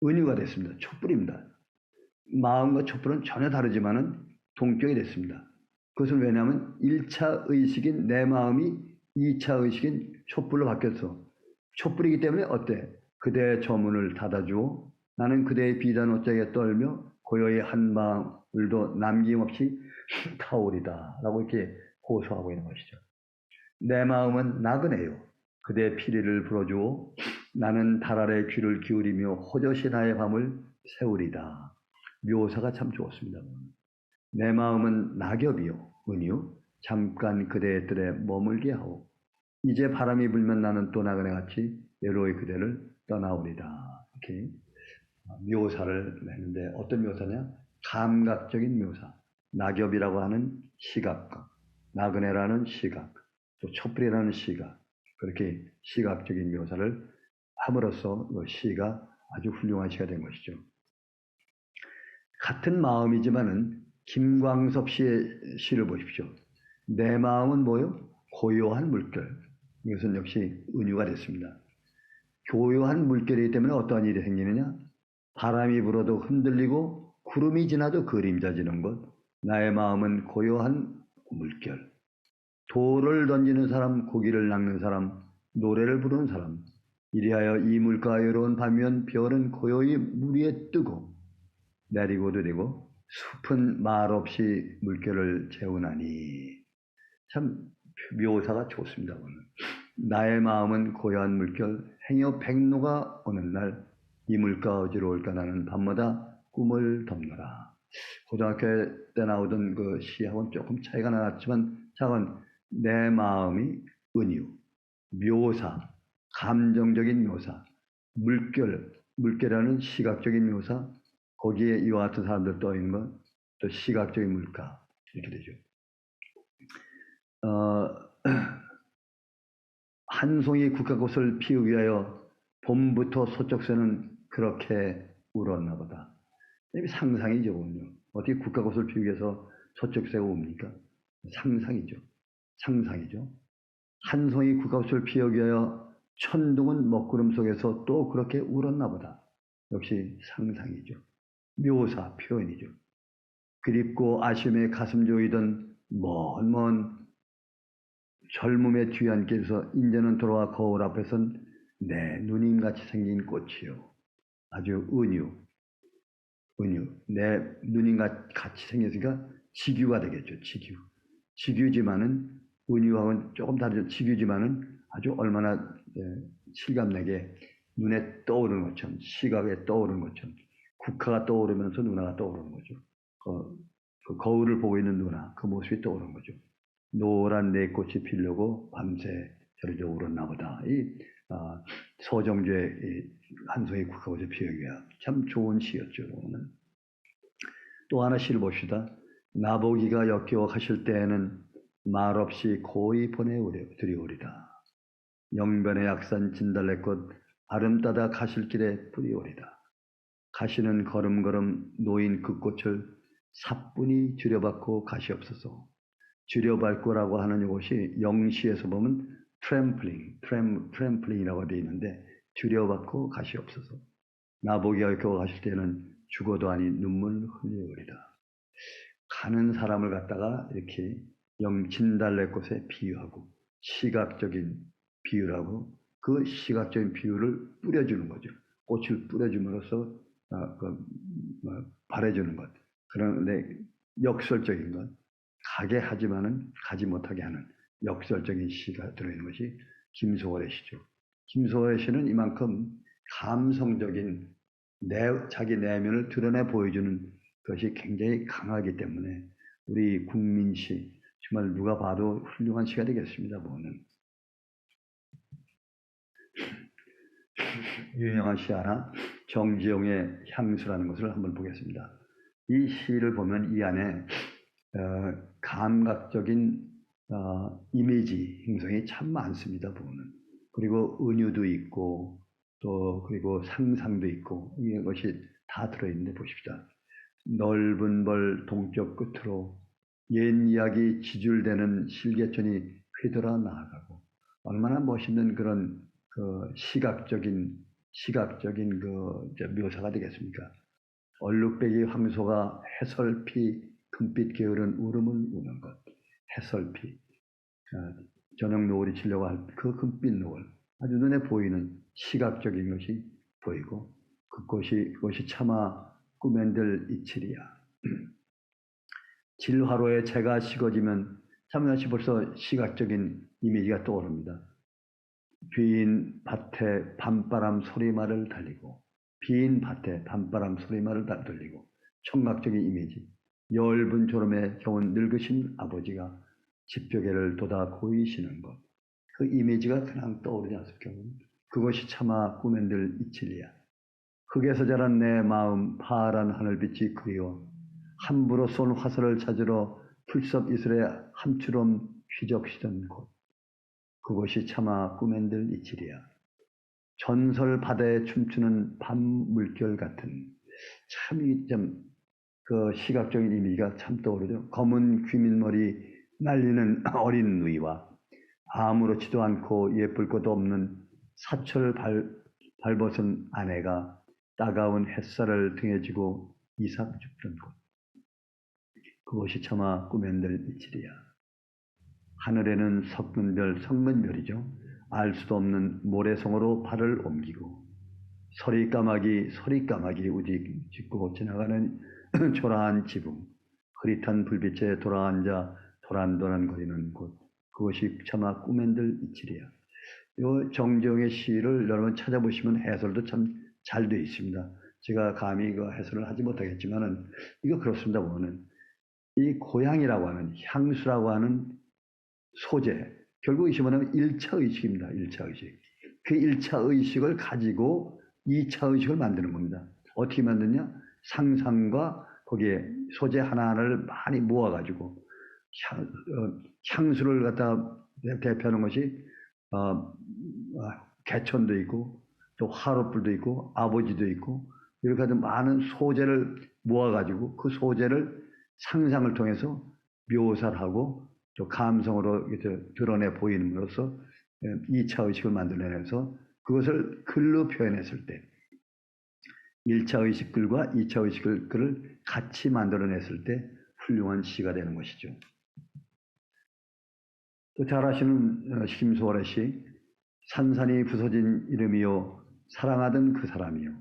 은유가 됐습니다. 촛불입니다. 마음과 촛불은 전혀 다르지만은 동격이 됐습니다. 그것은 왜냐하면 1차 의식인 내 마음이 2차 의식인 촛불로 바뀌어서 촛불이기 때문에 어때? 그대의 저문을 닫아주고 나는 그대의 비단 옷장에 떨며 고요히 한 방울도 남김없이 타오리다 라고 이렇게 호소하고 있는 것이죠. 내 마음은 나그네요. 그대의 피리를 불어주고 나는 달 아래 귀를 기울이며 호젓이 나의 밤을 세우리다. 묘사가 참 좋습니다. 내 마음은 낙엽이요 은유 잠깐 그대의 뜰에 머물게 하오. 이제 바람이 불면 나는 또 나그네같이 외로이 그대를 떠나오리다. 이렇게 묘사를 했는데 어떤 묘사냐? 감각적인 묘사. 낙엽이라고 하는 시각과 나그네라는 시각, 또 촛불이라는 시각, 그렇게 시각적인 묘사를 함으로써 그 시가 아주 훌륭한 시가 된 것이죠. 같은 마음이지만은 김광섭 씨의 시를 보십시오. 내 마음은 뭐요? 고요한 물결. 이것은 역시 은유가 됐습니다. 고요한 물결이기 때문에 어떠한 일이 생기느냐? 바람이 불어도 흔들리고 구름이 지나도 그림자지는 것. 나의 마음은 고요한 물결. 돌을 던지는 사람, 고기를 낚는 사람, 노래를 부르는 사람. 이리하여 이 물가가 외로운 밤이면 별은 고요히 물 위에 뜨고 내리고 내리고 숲은 말없이 물결을 재우나니. 참 묘사가 좋습니다. 오늘. 나의 마음은 고요한 물결, 행여 백로가 오는 날 이 물가 어디로 올까 나는 밤마다 꿈을 덮노라. 고등학교 때 나오던 그 시하고는 조금 차이가 나왔지만 작은 내 마음이 은유, 묘사, 감정적인 묘사, 물결이라는 시각적인 묘사, 거기에 이와 같은 사람들 떠 있는 건 또 시각적인 물가 이렇게 되죠. 한 송이 국화꽃을 피우기 위하여 봄부터 소쩍새는 그렇게 울었나 보다. 상상이죠, 오늘. 어떻게 국화꽃을 피우기 위해서 소쩍새가 웁니까? 상상이죠. 상상이죠. 한 송이 국화꽃을 피우기 위하여 천둥은 먹구름 속에서 또 그렇게 울었나 보다. 역시 상상이죠. 묘사, 표현이죠. 그립고 아쉬움에 가슴 조이던 먼 젊음의 뒤안길에서 인제는 돌아와 거울 앞에선 내 누님같이 생긴 꽃이요. 아주 은유. 내 누님같이 생겼으니까 직유가 되겠죠. 직유지만은 은유하고는 조금 다르죠. 직유지만은 아주 얼마나 실감나게 눈에 떠오르는 것처럼, 시각에 떠오르는 것처럼, 국화가 떠오르면서 누나가 떠오르는 거죠. 그 거울을 보고 있는 누나, 그 모습이 떠오르는 거죠. 노란 내 꽃이 피려고 밤새 저리저 울었나 보다. 서정주의 한 송이 국화꽃을 피우기 위해 참 좋은 시였죠. 오늘. 또 하나 시를 봅시다. 나보기가 역겨워 하실 때에는 말없이 고이 보내드리오리다. 영변의 약산 진달래꽃 아름따다 가실 길에 뿌리오리다. 가시는 걸음걸음 놓인 그 꽃을 사뿐히 줄여받고 가시옵소서. 줄여밟고라고 하는 이것이 영시에서 보면 트램플링이라고 되어 있는데 줄여받고 가시옵소서. 나보기가 겨우 가실 때는 죽어도 아니 눈물 흘리오리다. 가는 사람을 갖다가 이렇게 진달래꽃에 비유하고 시각적인 비유라고 그 시각적인 비유를 뿌려주는 거죠. 꽃을 뿌려줌으로써 바래주는 것. 그런데 역설적인 것. 가게 하지만은 가지 못하게 하는 역설적인 시가 들어있는 것이 김소월의 시죠. 김소월의 시는 이만큼 감성적인 자기 내면을 드러내 보여주는 것이 굉장히 강하기 때문에 우리 국민시 정말 누가 봐도 훌륭한 시가 되겠습니다. 보는 유명한 시 하나 정지용의 향수라는 것을 한번 보겠습니다. 이 시를 보면 이 안에 감각적인 이미지 형성이 참 많습니다. 보면 그리고 은유도 있고 또 그리고 상상도 있고 이것이 다 들어있는데 보십시다. 넓은 벌 동쪽 끝으로 옛 이야기 지줄대는 실개천이 휘돌아 나아가고 얼마나 멋있는 그런 시각적인 묘사가 되겠습니까? 얼룩배기 황소가 해설피 금빛 게으른 울음을 우는 것. 해설피. 저녁 노을이 지려고 할 그 금빛 노을. 아주 눈에 보이는 시각적인 것이 보이고 그것이 차마 꾸면들 이칠이야. 질화로에 재가 식어지면 참나시 벌써 시각적인 이미지가 떠오릅니다. 빈 밭에 밤바람 소리말을 달리고 빈 밭에 밤바람 소리만을 다 들리고 청각적인 이미지, 엷은 졸음에 겨운 늙으신 아버지가 집벽에를 돋아 보이시는 것. 그 이미지가 그냥 떠오르지 않습니까? 그것이 차마 꿈엔들 이칠이야. 흙에서 자란 내 마음 파란 하늘빛이 그리워 함부로 쏜 화살을 찾으러 풀섭 이슬에 함추럼 휘적시던 곳. 그것이 차마 꿈엔들 이칠이야. 전설 바다에 춤추는 밤 물결 같은 참 그 시각적인 이미지가 참 떠오르죠. 검은 귀밀머리 날리는 어린 누이와 아무렇지도 않고 예쁠 것도 없는 사철 발벗은 아내가 따가운 햇살을 등에 지고 이삭 줍던 곳. 그것이 차마 꿈엔들 이칠이야. 하늘에는 성문별이죠. 알 수도 없는 모래성으로 발을 옮기고 서리까마귀 우직 짚고 지나가는 초라한 지붕, 흐릿한 불빛에 돌아앉아 도란도란거리는 곳. 그것이 차마 꿈엔들 이칠이야. 이 정정의 시를 여러분 찾아보시면 해설도 참 잘 되어 있습니다. 제가 감히 그 해설을 하지 못하겠지만은 이거 그렇습니다. 보면은 이 고향이라고 하는 향수라고 하는 소재, 결국 이시 뭐냐면 1차 의식입니다. 1차 의식. 그 1차 의식을 가지고 2차 의식을 만드는 겁니다. 어떻게 만드냐? 상상과 거기에 소재 하나하나를 많이 모아가지고 향수를 갖다 대표하는 것이 개천도 있고 또 화롯불도 있고 아버지도 있고 이렇게 하여튼 많은 소재를 모아가지고 그 소재를 상상을 통해서 묘사를 하고 또 감성으로 드러내 보이는으로써 2차 의식을 만들어내서 그것을 글로 표현했을 때 1차 의식글과 2차 의식글을 같이 만들어냈을 때 훌륭한 시가 되는 것이죠. 또 잘 아시는 심소월의 시 산산이 부서진 이름이요 사랑하던 그 사람이요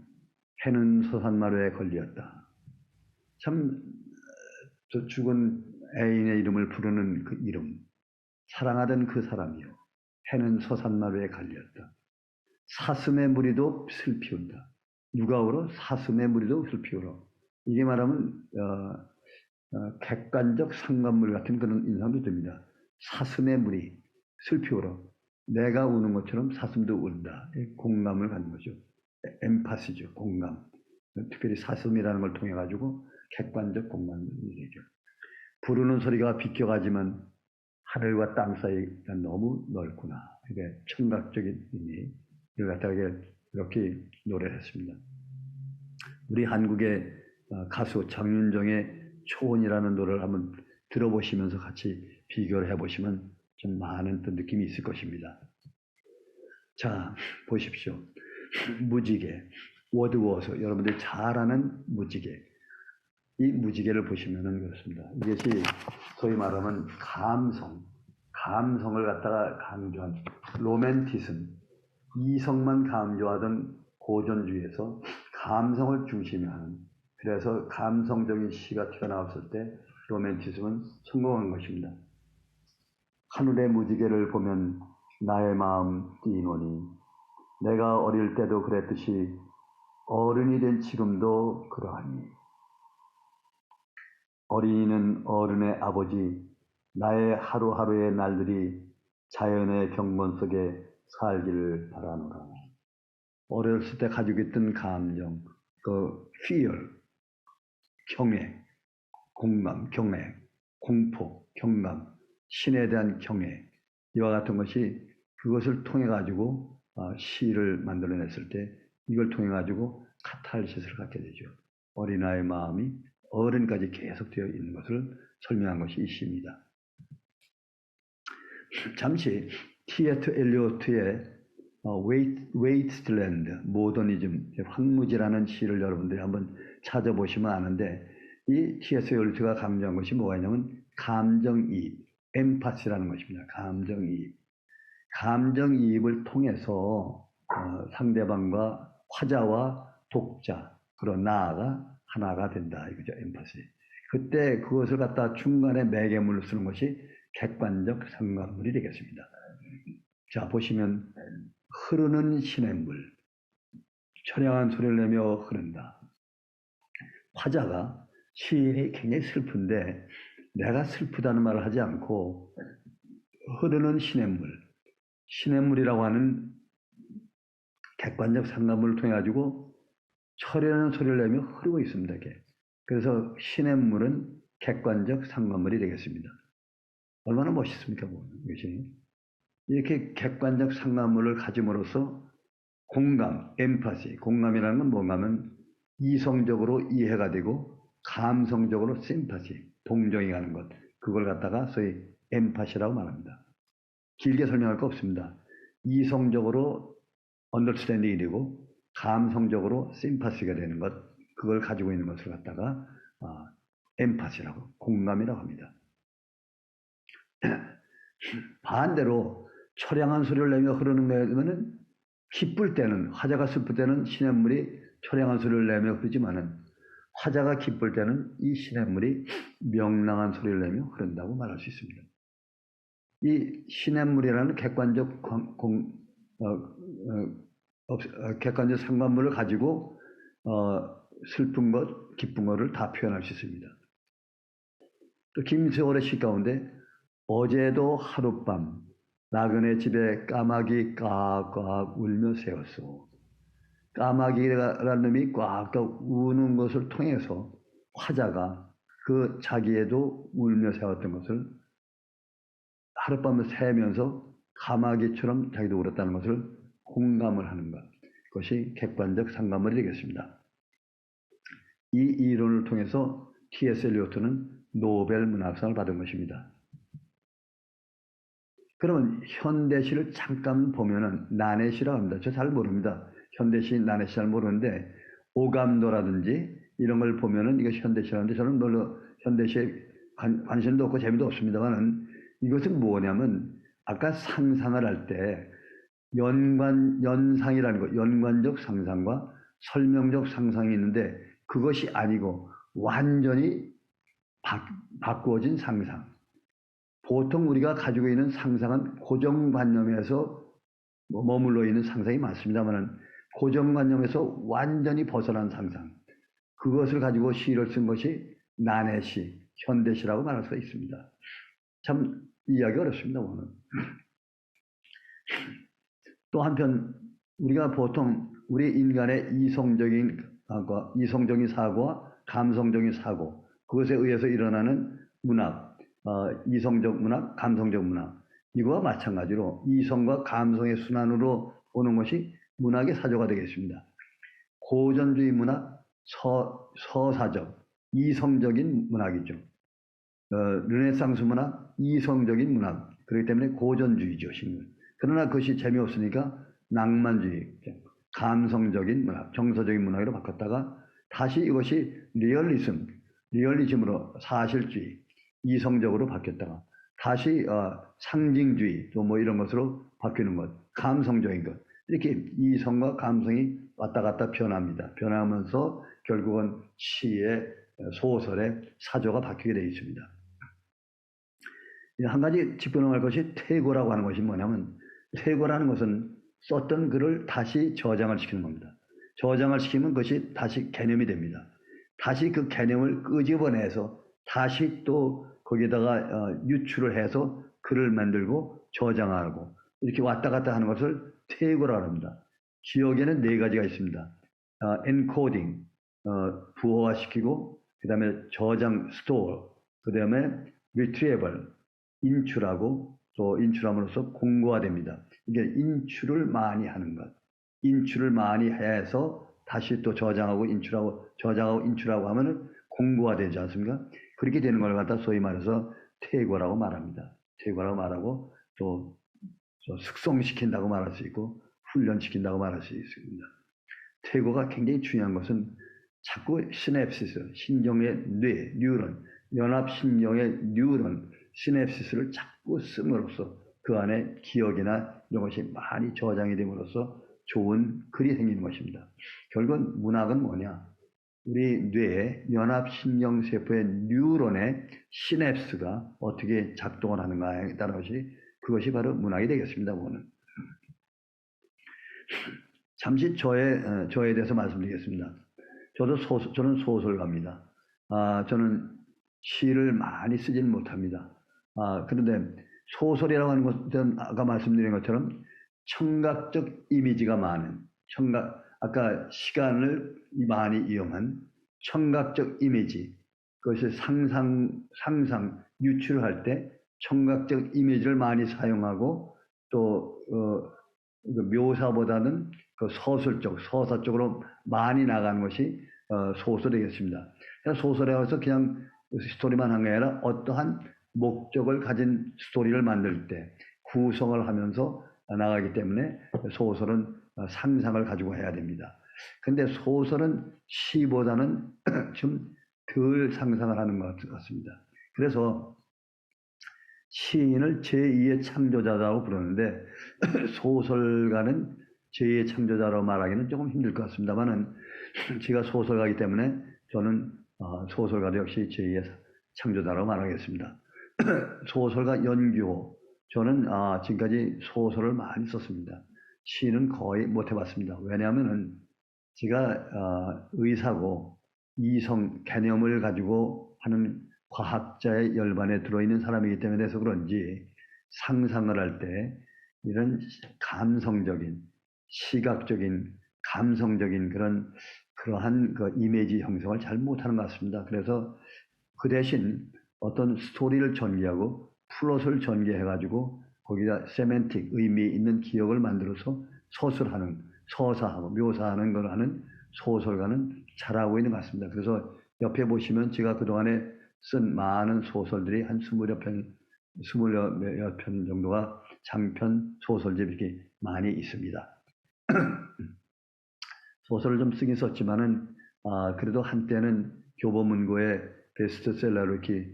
해는 서산마루에 걸렸다. 참 죽은 애인의 이름을 부르는 그 이름 사랑하던 그 사람이요 해는 서산마루에 걸렸다. 사슴의 무리도 슬피운다. 누가 울어? 사슴의 무리도 슬피울어. 이게 말하면 객관적 상관물 같은 그런 인상도 듭니다. 사슴의 무리 슬피울어. 내가 우는 것처럼 사슴도 운다. 공감을 갖는 거죠. 엠파시죠. 공감. 특별히 사슴이라는 걸 통해 가지고 객관적 공감이 되죠. 부르는 소리가 비껴가지만 하늘과 땅 사이가 너무 넓구나. 이게 청각적인 의미. 이걸 갖다가 이렇게 노래를 했습니다. 우리 한국의 가수 장윤정의 초원이라는 노래를 한번 들어보시면서 같이 비교를 해보시면 좀 많은 또 느낌이 있을 것입니다. 자, 보십시오. 무지개, 워드워서 여러분들이 잘 아는 무지개. 이 무지개를 보시면은 그렇습니다. 이것이 소위 말하면 감성을 갖다가 강조한 로맨티즘, 이성만 강조하던 고전주의에서 감성을 중심에 하는, 그래서 감성적인 시가 튀어나왔을 때 로맨티즘은 성공한 것입니다. 하늘의 무지개를 보면 나의 마음 뛰노니 내가 어릴 때도 그랬듯이 어른이 된 지금도 그러하니 어린이는 어른의 아버지 나의 하루하루의 날들이 자연의 경건 속에 살기를 바라노라. 어렸을 때 가지고 있던 감정, 그 fear, 경애, 공감, 경애, 공포, 경감, 신에 대한 경애, 이와 같은 것이 그것을 통해 가지고 시를 만들어냈을 때 이걸 통해 가지고 카탈시스를 갖게 되죠. 어린아이의 마음이 어른까지 계속되어 있는 것을 설명한 것이 이 시입니다. 잠시 T.S. 엘리어트의 웨이스트랜드, 모더니즘, 황무지라는 시를 여러분들이 한번 찾아보시면 아는데 이 T.S. 엘리어트가 강조한 것이 뭐가 있냐면 감정이입, 엠파시라는 것입니다. 감정이입을 통해서 상대방과 화자와 독자, 그런 나아가 하나가 된다. 이거죠. 엠파시. 그때 그것을 갖다 중간에 매개물로 쓰는 것이 객관적 상관물이 되겠습니다. 자, 보시면 흐르는 시냇물, 처량한 소리를 내며 흐른다. 화자가 시인이 굉장히 슬픈데 내가 슬프다는 말을 하지 않고 흐르는 시냇물이라고 하는 객관적 상감을 통해 가지고 처량한 소리를 내며 흐르고 있습니다. 그래서 시냇물은 객관적 상감물이 되겠습니다. 얼마나 멋있습니까? 이것이 이렇게 객관적 상감물을 가짐으로써 공감, 엠파시, 공감이라는 건 뭔가 하면 이성적으로 이해가 되고 감성적으로 심파시, 동정이 가는 것, 그걸 갖다가 소위 엠파시라고 말합니다. 길게 설명할 거 없습니다. 이성적으로 언더스탠딩이 되고 감성적으로 심파시가 되는 것, 그걸 가지고 있는 것을 갖다가 엠파시라고, 공감이라고 합니다. 반대로 처량한 소리를 내며 흐르는 거는 기쁠 때는, 화자가 슬플 때는 시냇물이 처량한 소리를 내며 흐르지만은 화자가 기쁠 때는 이 시냇물이 명랑한 소리를 내며 흐른다고 말할 수 있습니다. 이 시냇물이라는 객관적 객관적 상관물을 가지고 슬픈 것, 기쁜 것을 다 표현할 수 있습니다. 또 김세월의 시 가운데 어제도 하룻밤 나그네 집에 까마귀 꽉꽉 울며 새었소. 까마귀라는 놈이 꽉꽉 우는 것을 통해서 화자가 그 자기에도 울며 새웠던 것을 하룻밤을 새면서 까마귀처럼 자기도 울었다는 것을 공감을 하는 것. 그것이 객관적 상감물이 되겠습니다. 이 이론을 통해서 T.S. 엘리어트는 노벨 문학상을 받은 것입니다. 그러면 현대시를 잠깐 보면은 난해시라고 합니다. 저 잘 모릅니다. 현대시, 난해시 잘 모르는데 오감도라든지 이런 걸 보면은 이것이 현대시라는데 저는 별로 현대시에 관심도 없고 재미도 없습니다만은 이것은 뭐냐면 아까 상상을 할 때 연상이라는 거, 연관적 상상과 설명적 상상이 있는데 그것이 아니고 완전히 바꾸어진 상상. 보통 우리가 가지고 있는 상상은 고정관념에서 머물러 있는 상상이 많습니다만 고정관념에서 완전히 벗어난 상상. 그것을 가지고 시를 쓴 것이 난해시, 현대시라고 말할 수가 있습니다. 참 이해하기 어렵습니다. 오늘. 또 한편 우리가 보통 우리 인간의 이성적인 사고와 감성적인 사고, 그것에 의해서 일어나는 문학, 이성적 문학, 감성적 문학, 이거와 마찬가지로 이성과 감성의 순환으로 오는 것이 문학의 사조가 되겠습니다. 고전주의 문학, 서사적, 이성적인 문학이죠. 르네상스 문학, 이성적인 문학, 그렇기 때문에 고전주의죠, 신문. 그러나 그것이 재미없으니까 낭만주의, 감성적인 문학, 정서적인 문학으로 바꿨다가 다시 이것이 리얼리즘으로 사실주의, 이성적으로 바뀌었다가 다시 상징주의 또 뭐 이런 것으로 바뀌는 것, 감성적인 것, 이렇게 이성과 감성이 왔다 갔다 변합니다. 변하면서 결국은 시의 소설의 사조가 바뀌게 되어 있습니다. 한 가지 짚어넘어갈 것이 퇴고라고 하는 것이 뭐냐면 퇴고라는 것은 썼던 글을 다시 저장을 시키는 겁니다. 저장을 시키면 그것이 다시 개념이 됩니다. 다시 그 개념을 끄집어내서 다시 또 거기다가 유출을 해서 글을 만들고 저장하고 이렇게 왔다 갔다 하는 것을 퇴고라고 합니다. 기억에는 네 가지가 있습니다. 엔코딩, 부호화시키고 그 다음에 저장, 스토어, 그 다음에 리트리에벌, 인출하고 또 인출함으로써 공고화됩니다. 이게 인출을 많이 하는 것. 인출을 많이 해서 다시 또 저장하고 인출하고 하면은 공고화되지 않습니까? 그렇게 되는 걸 갖다 소위 말해서 퇴고라고 말합니다. 퇴고라고 말하고 또 숙성시킨다고 말할 수 있고 훈련시킨다고 말할 수 있습니다. 퇴고가 굉장히 중요한 것은 자꾸 시냅시스, 신경의 뇌, 뉴런, 연합신경의 뉴런, 시냅시스를 자꾸 씀으로써 그 안에 기억이나 이런 것이 많이 저장이 됨으로써 좋은 글이 생기는 것입니다. 결국은 문학은 뭐냐? 우리 뇌의 연합신경세포의 뉴런의 시냅스가 어떻게 작동을 하는가에 따른 것이 그것이 바로 문학이 되겠습니다. 오늘. 잠시 저에 대해서 말씀드리겠습니다. 저는 소설가입니다. 저는 시를 많이 쓰지는 못합니다. 그런데 소설이라고 하는 것은 아까 말씀드린 것처럼 청각적 이미지가 많은, 아까 시간을 많이 이용한 청각적 이미지, 그것이 상상, 유출할 때 청각적 이미지를 많이 사용하고 또, 묘사보다는 그 서사 쪽으로 많이 나가는 것이 소설이겠습니다. 소설에서 그냥 스토리만 한 게 아니라 어떠한 목적을 가진 스토리를 만들 때 구성을 하면서 나가기 때문에 소설은 상상을 가지고 해야 됩니다. 근데 소설은 시보다는 좀 덜 상상을 하는 것 같습니다. 그래서 시인을 제2의 창조자라고 부르는데 소설가는 제2의 창조자라고 말하기는 조금 힘들 것 같습니다만은 제가 소설가이기 때문에 저는 소설가도 역시 제2의 창조자라고 말하겠습니다. 소설가 연규호, 저는 지금까지 소설을 많이 썼습니다. 시는 거의 못 해봤습니다. 왜냐하면은 제가 의사고 이성 개념을 가지고 하는 과학자의 열반에 들어있는 사람이기 때문에 해서 그런지 상상을 할 때 이런 감성적인, 시각적인, 감성적인 그러한 그 이미지 형성을 잘 못하는 것 같습니다. 그래서 그 대신 어떤 스토리를 전개하고 플롯을 전개해가지고 거기다 세멘틱, 의미 있는 기억을 만들어서 서사하고 묘사하는 걸 하는 소설가는 잘하고 있는 것 같습니다. 그래서 옆에 보시면 제가 그동안에 쓴 많은 소설들이 한 20여 편 정도가 장편 소설집 이렇게 많이 있습니다. 소설을 좀 쓰긴 썼지만은, 그래도 한때는 교보문고의 베스트셀러로 이렇게,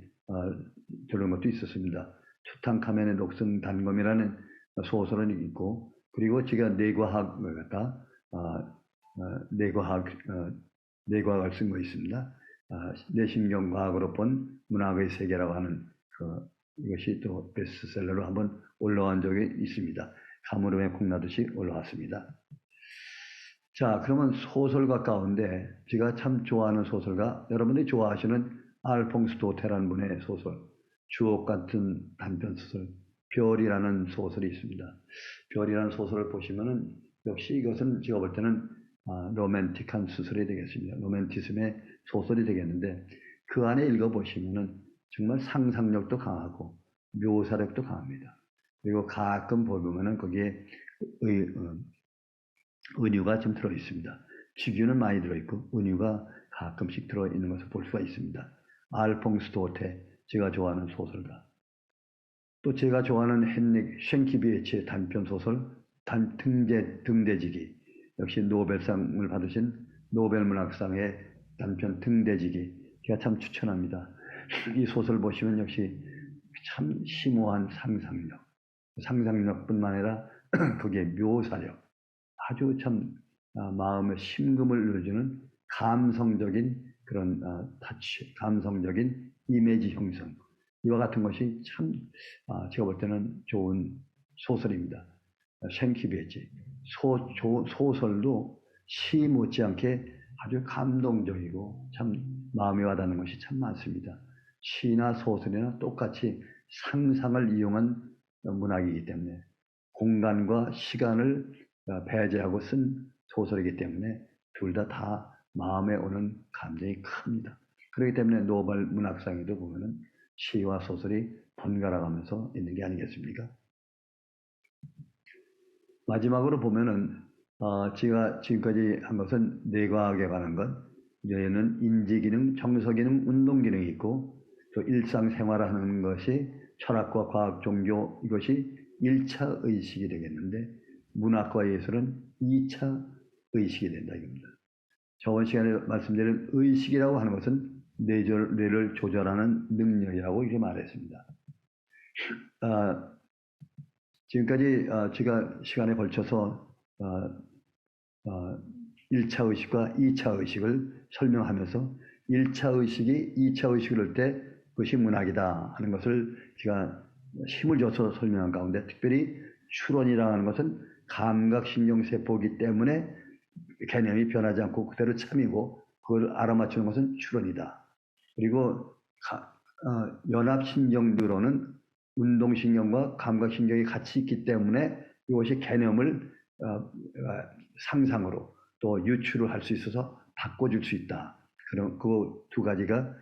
들은 것도 있었습니다. 투탕카멘의 녹슨 단검이라는 소설은 있고, 그리고 제가 뇌과학을 갖다, 뇌과학을 쓴 거 있습니다. 뇌신경과학으로 본 문학의 세계라고 하는 이것이 또 베스트셀러로 한번 올라간 적이 있습니다. 가물음에 콩나듯이 올라왔습니다. 자, 그러면 소설가 가운데 제가 참 좋아하는 소설가, 여러분들이 좋아하시는 알퐁스 도테라는 분의 소설, 주옥 같은 단편 소설, 별이라는 소설이 있습니다. 별이라는 소설을 보시면은 역시 이것은 제가 볼 때는 로맨틱한 소설이 되겠습니다. 로맨티즘의 소설이 되겠는데 그 안에 읽어보시면은 정말 상상력도 강하고 묘사력도 강합니다. 그리고 가끔 보면은 거기에 은유가 좀 들어 있습니다. 직유는 많이 들어 있고 은유가 가끔씩 들어 있는 것을 볼 수가 있습니다. 알퐁스 도테, 제가 좋아하는 소설가. 또 제가 좋아하는 헨릭 쉔키비에치의 단편 소설 등대지기, 역시 노벨상을 받으신 노벨문학상의 단편 등대지기, 제가 참 추천합니다. 이 소설 보시면 역시 참 심오한 상상력뿐만 아니라 거기에 묘사력, 아주 참 마음의 심금을 눌러주는 감성적인 그런 타치, 감성적인 이미지 형성, 이와 같은 것이 참 제가 볼 때는 좋은 소설입니다. 쉔키비에치 소설도 시 못지않게 아주 감동적이고 참 마음에 와닿는 것이 참 많습니다. 시나 소설이나 똑같이 상상을 이용한 문학이기 때문에 공간과 시간을 배제하고 쓴 소설이기 때문에 둘 다 마음에 오는 감정이 큽니다. 그렇기 때문에 노벨 문학상에도 보면은 시와 소설이 번갈아 가면서 있는 게 아니겠습니까? 마지막으로 보면은 제가 지금까지 한 것은 뇌과학에 관한 것, 뇌는 인지기능, 정서기능, 운동기능이 있고 또 일상생활하는 것이 철학과 과학, 종교, 이것이 1차 의식이 되겠는데 문학과 예술은 2차 의식이 된다 이겁니다. 저번 시간에 말씀드린 의식이라고 하는 것은 뇌를 조절하는 능력이라고 이렇게 말했습니다. 지금까지 제가 시간에 걸쳐서 1차 의식과 2차 의식을 설명하면서 1차 의식이 2차 의식을 할 때 그것이 문학이다 하는 것을 제가 힘을 줘서 설명한 가운데 특별히 추론이라는 것은 감각신경세포이기 때문에 개념이 변하지 않고 그대로 참이고 그걸 알아맞추는 것은 추론이다. 그리고 연합신경 뉴런은 운동신경과 감각신경이 같이 있기 때문에 이것이 개념을 상상으로 또 유추를 할 수 있어서 바꿔줄 수 있다. 그런 그 두 가지가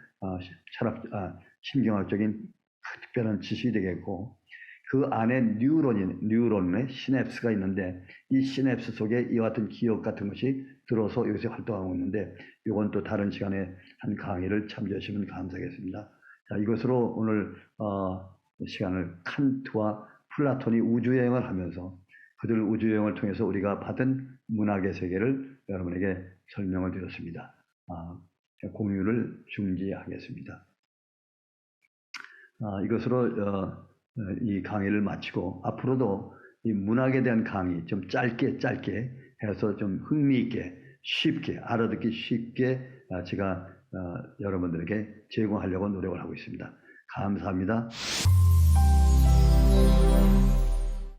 신경학적인 특별한 지식이 되겠고, 그 안에 뉴런의 시냅스가 있는데 이 시냅스 속에 이와 같은 기억 같은 것이 들어서 여기서 활동하고 있는데, 이건 또 다른 시간에 한 강의를 참조하시면 감사하겠습니다. 자, 이것으로 오늘 시간을 칸트와 플라톤이 우주여행을 하면서 그들 우주여행을 통해서 우리가 받은 문학의 세계를 여러분에게 설명을 드렸습니다. 공유를 중지하겠습니다. 이것으로 이 강의를 마치고 앞으로도 이 문학에 대한 강의 좀 짧게 해서 좀 흥미있게 쉽게 알아듣기 쉽게 제가 여러분들에게 제공하려고 노력을 하고 있습니다. 감사합니다.